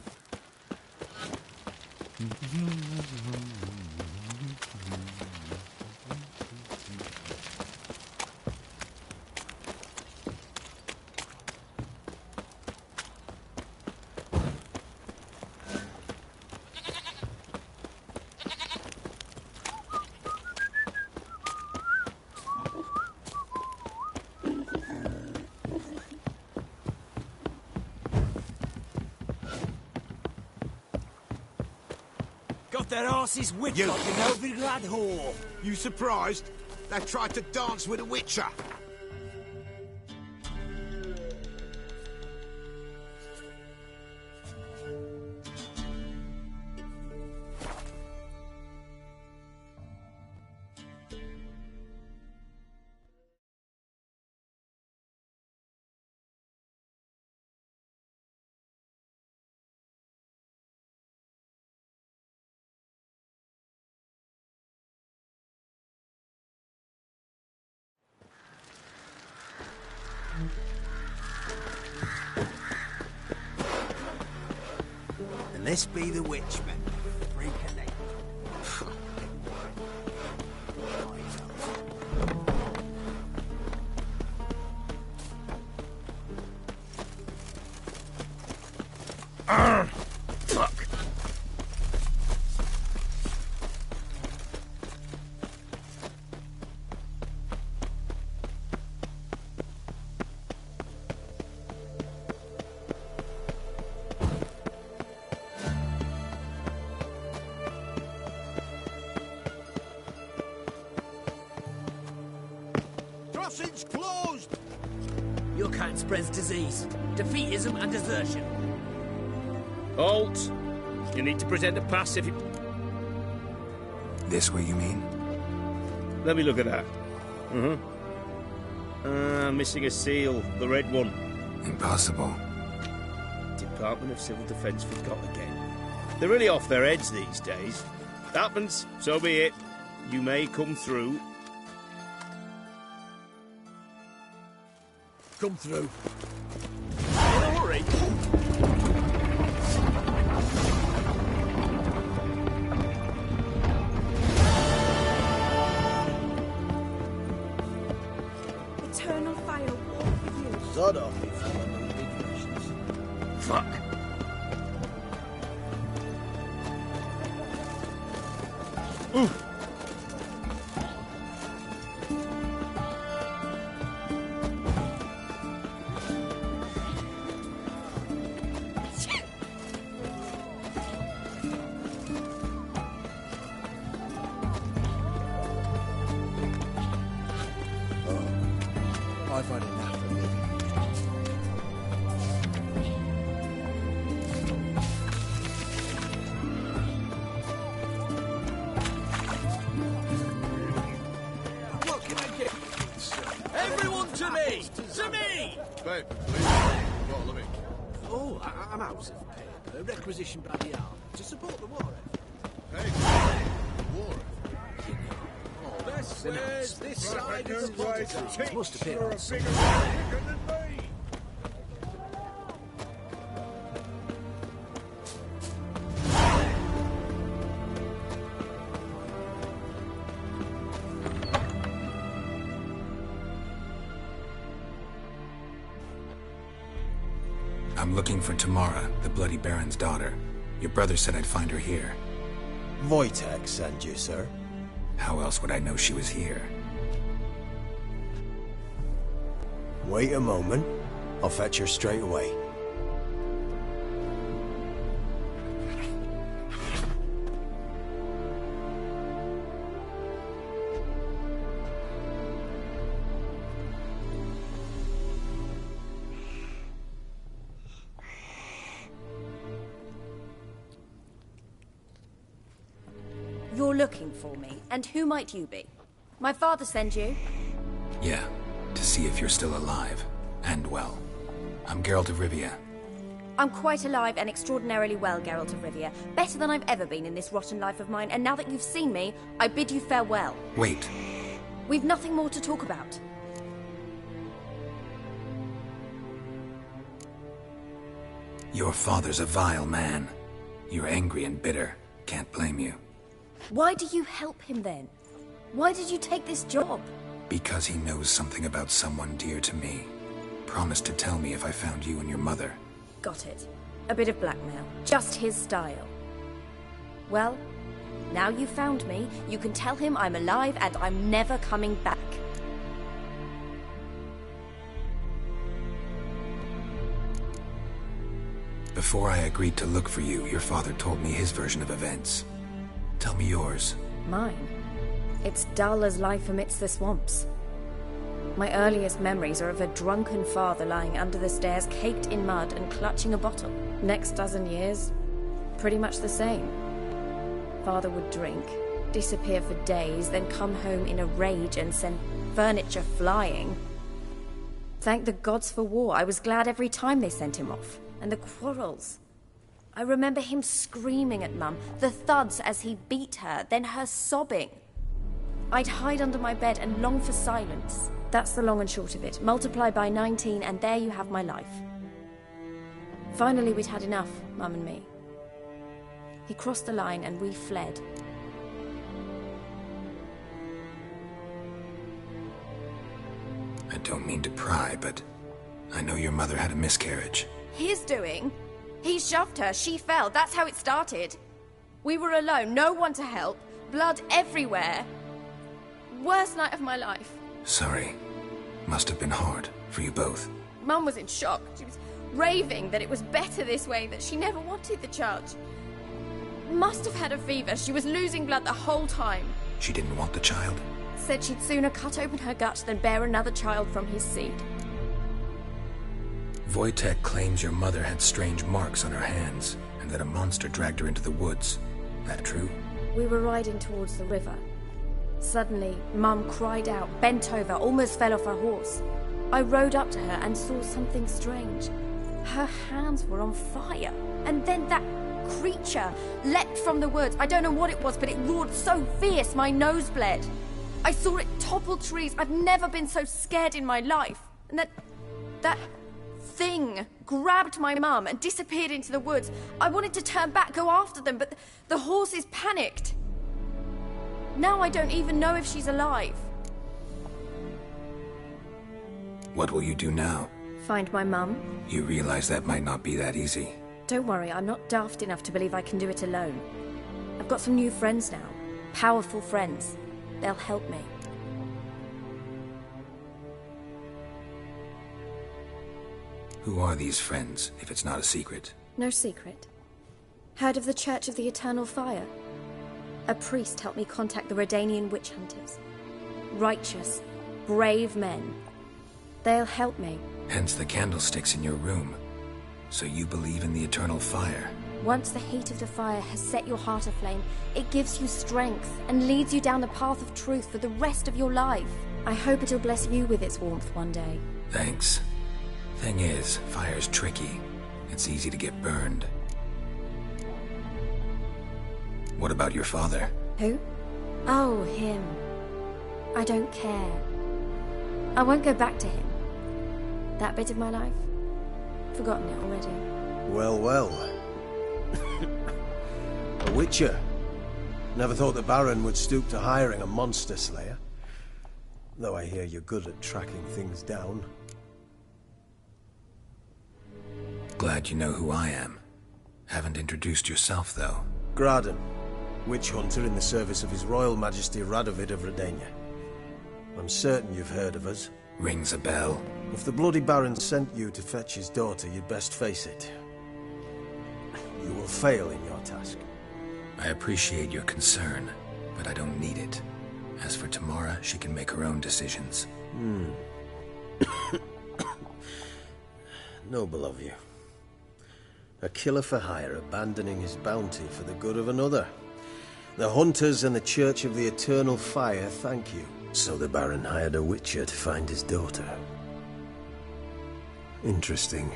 Their asses whipped like an Novigrad whore. You surprised? They tried to dance with a witcher. And this be the witchman. Freak a neck. Fuck. Crossing's closed! Your kind spreads disease, defeatism and desertion. Halt! You need to present a pass if you... This way, you mean? Let me look at that. Missing a seal, the red one. Impossible. Department of Civil Defence forgot again. They're really off their heads these days. Happens, so be it. You may come through. Come through. In a hurry. sod off if you want no big questions. Fuck. I've had enough of living. What can I get? Everyone to me! To me! Babe, please. Follow me. Oh, I'm out of paper. Requisitioned by the army to support the war effort. Hey, war Best ways this side of the border must appear You're on a some. bigger American than me. I'm looking for Tamara, the Bloody Baron's daughter. Your brother said I'd find her here. Wojtek sent you, sir. How else would I know she was here? Wait a moment. I'll fetch her straight away. You're looking for me, and who might you be? My father sent you? Yeah, to see if you're still alive. And well. I'm Geralt of Rivia. I'm quite alive and extraordinarily well, Geralt of Rivia. Better than I've ever been in this rotten life of mine, and now that you've seen me, I bid you farewell. Wait. We've nothing more to talk about. Your father's a vile man. You're angry and bitter. Can't blame you. Why do you help him then? Why did you take this job? Because he knows something about someone dear to me. Promised to tell me if I found you and your mother. Got it. A bit of blackmail. Just his style. Well, now you've found me, you can tell him I'm alive and I'm never coming back. Before I agreed to look for you, your father told me his version of events. Tell me yours. Mine? It's dull as life amidst the swamps. My earliest memories are of a drunken father lying under the stairs, caked in mud and clutching a bottle. Next dozen years, pretty much the same. Father would drink, disappear for days, then come home in a rage and send furniture flying. Thank the gods for war. I was glad every time they sent him off. And the quarrels. I remember him screaming at Mum, the thuds as he beat her, then her sobbing. I'd hide under my bed and long for silence. That's the long and short of it. Multiply by 19 and there you have my life. Finally we'd had enough, Mum and me. He crossed the line and we fled. I don't mean to pry, but I know your mother had a miscarriage. His doing? He shoved her, she fell, that's how it started. We were alone, no one to help, blood everywhere. Worst night of my life. Sorry. Must have been hard for you both. Mum was in shock. She was raving that it was better this way, that she never wanted the child. Must have had a fever, she was losing blood the whole time. She didn't want the child? Said she'd sooner cut open her gut than bear another child from his seed. Wojtek claims your mother had strange marks on her hands, and that a monster dragged her into the woods. That true? We were riding towards the river. Suddenly, Mum cried out, bent over, almost fell off her horse. I rode up to her and saw something strange. Her hands were on fire. And then that creature leapt from the woods. I don't know what it was, but it roared so fierce my nose bled. I saw it topple trees. I've never been so scared in my life. And that thing grabbed my mum and disappeared into the woods. I wanted to turn back, go after them, but the horses panicked. Now I don't even know if she's alive. What will you do now? Find my mum. You realize that might not be that easy. Don't worry, I'm not daft enough to believe I can do it alone. I've got some new friends now. Powerful friends. They'll help me. Who are these friends, if it's not a secret? No secret. Heard of the Church of the Eternal Fire? A priest helped me contact the Redanian witch hunters. Righteous, brave men. They'll help me. Hence the candlesticks in your room. So you believe in the eternal fire? Once the heat of the fire has set your heart aflame, it gives you strength and leads you down the path of truth for the rest of your life. I hope it'll bless you with its warmth one day. Thanks. Thing is, fire's tricky. It's easy to get burned. What about your father? Who? Oh, him. I don't care. I won't go back to him. That bit of my life? Forgotten it already. Well, well. A witcher. Never thought the Baron would stoop to hiring a monster slayer. Though I hear you're good at tracking things down. Glad you know who I am. Haven't introduced yourself, though. Graden, witch hunter in the service of His Royal Majesty Radovid of Redania. I'm certain you've heard of us. Rings a bell. If the Bloody Baron sent you to fetch his daughter, you'd best face it. You will fail in your task. I appreciate your concern, but I don't need it. As for Tamara, she can make her own decisions. Noble of you. A killer for hire abandoning his bounty for the good of another. The hunters and the Church of the Eternal Fire thank you. So the Baron hired a witcher to find his daughter. Interesting.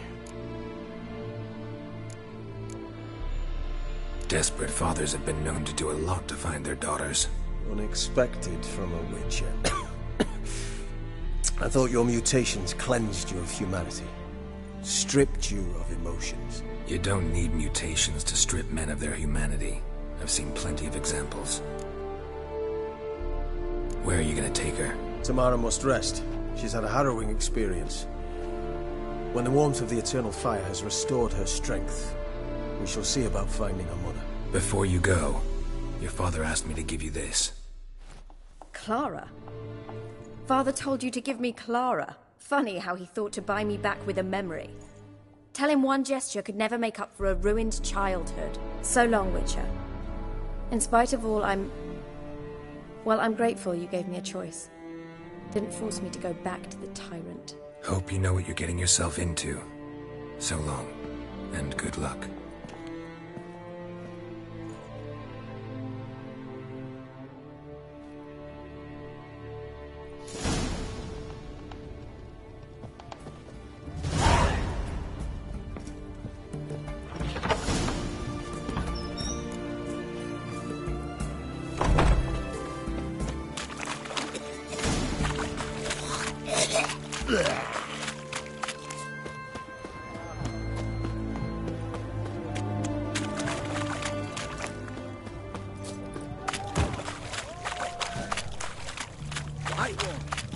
Desperate fathers have been known to do a lot to find their daughters. Unexpected from a witcher. I thought your mutations cleansed you of humanity. Stripped you of emotions. You don't need mutations to strip men of their humanity. I've seen plenty of examples. Where are you gonna take her? Tamara must rest. She's had a harrowing experience. When the warmth of the Eternal Fire has restored her strength, we shall see about finding her mother. Before you go, your father asked me to give you this. Clara? Father told you to give me Clara. Funny how he thought to buy me back with a memory. Tell him one gesture could never make up for a ruined childhood. So long, Witcher. In spite of all, I'm grateful you gave me a choice. Didn't force me to go back to the tyrant. Hope you know what you're getting yourself into. So long, and good luck.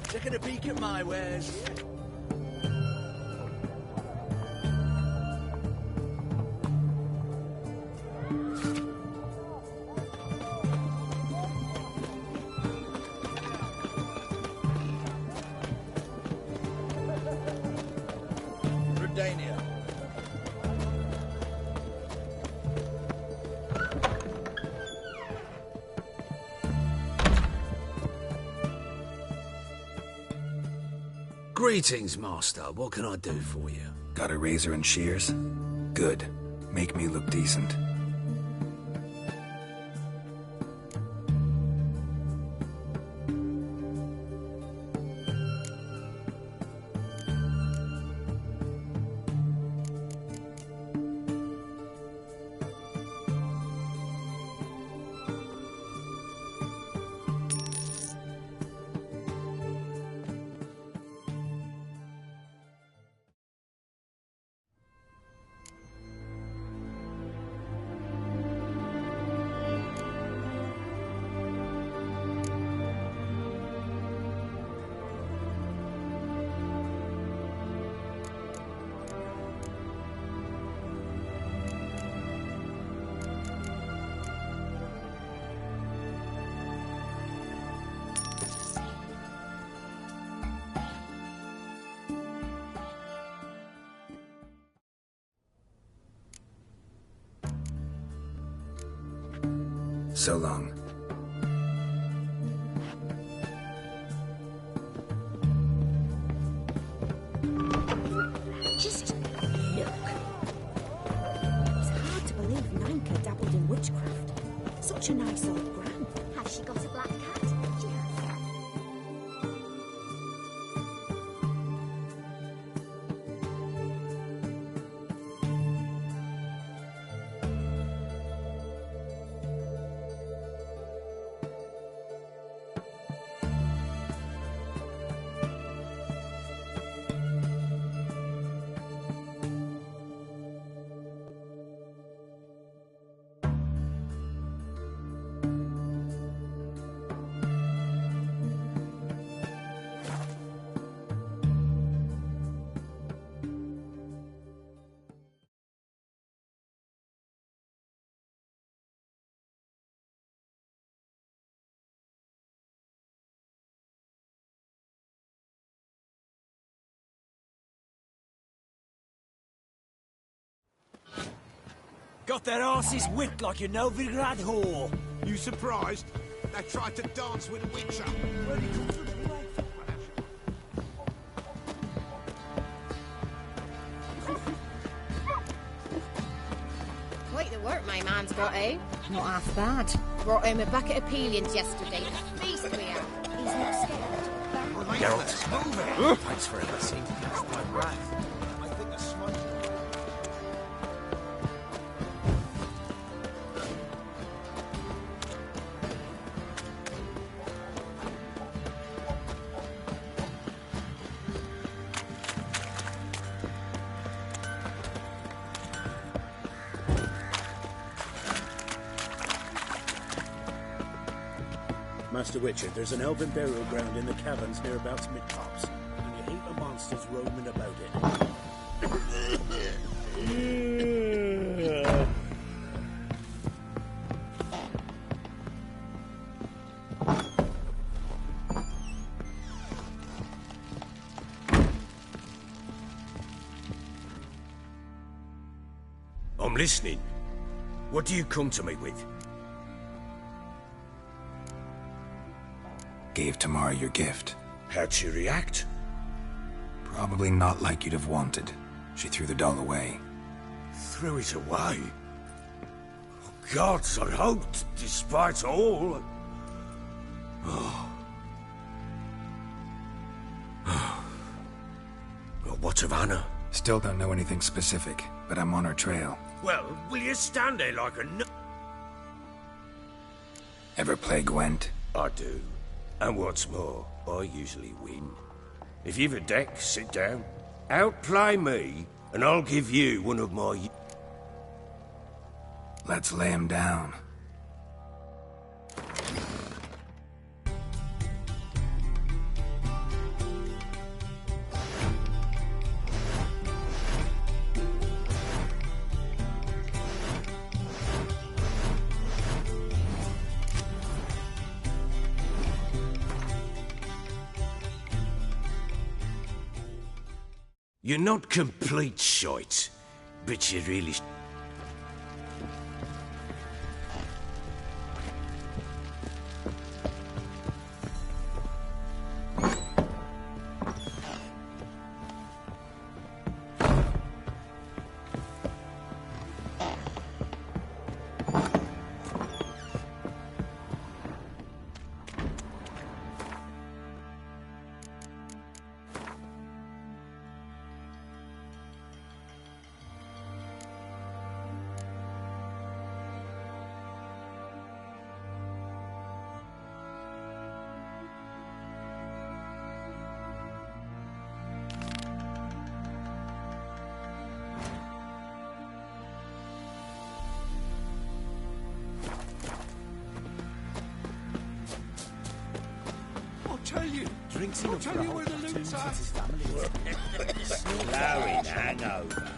Taking a peek at my wares. Redania. Greetings, Master. What can I do for you? Got a razor and shears? Good. Make me look decent. So long. Just look. It's hard to believe Nanka dabbled in witchcraft. Such a nice old gran. Has she got a black cat? She has. Got their asses whipped like a Novigrad whore. You surprised? They tried to dance with a witcher. Where'd he come from anyway? Quite the work my man's got, eh? Not half bad. Brought home a bucket of peelings yesterday. Beast we are. He's not scared. Geralt, move it! Thanks for everything. That's my wrath. I think the smudge... Master Witcher, there's an elven burial ground in the caverns nearabouts mid-tops, and you hate the monsters roaming about it. I'm listening. What do you come to me with? Gave Tamara your gift. How'd she react? Probably not like you'd have wanted. She threw the doll away. Threw it away? Oh, gods, I hoped, despite all... Oh. Well, what of Anna? Still don't know anything specific, but I'm on her trail. Well, will you stand there like a Ever play Gwent? I do. And what's more, I usually win. If you've a deck, sit down. Outplay me, and I'll give you one of my... Let's lay him down. You're not complete shite, but you really... Drinks I'll tell you where the loot's at. Slowing hangover.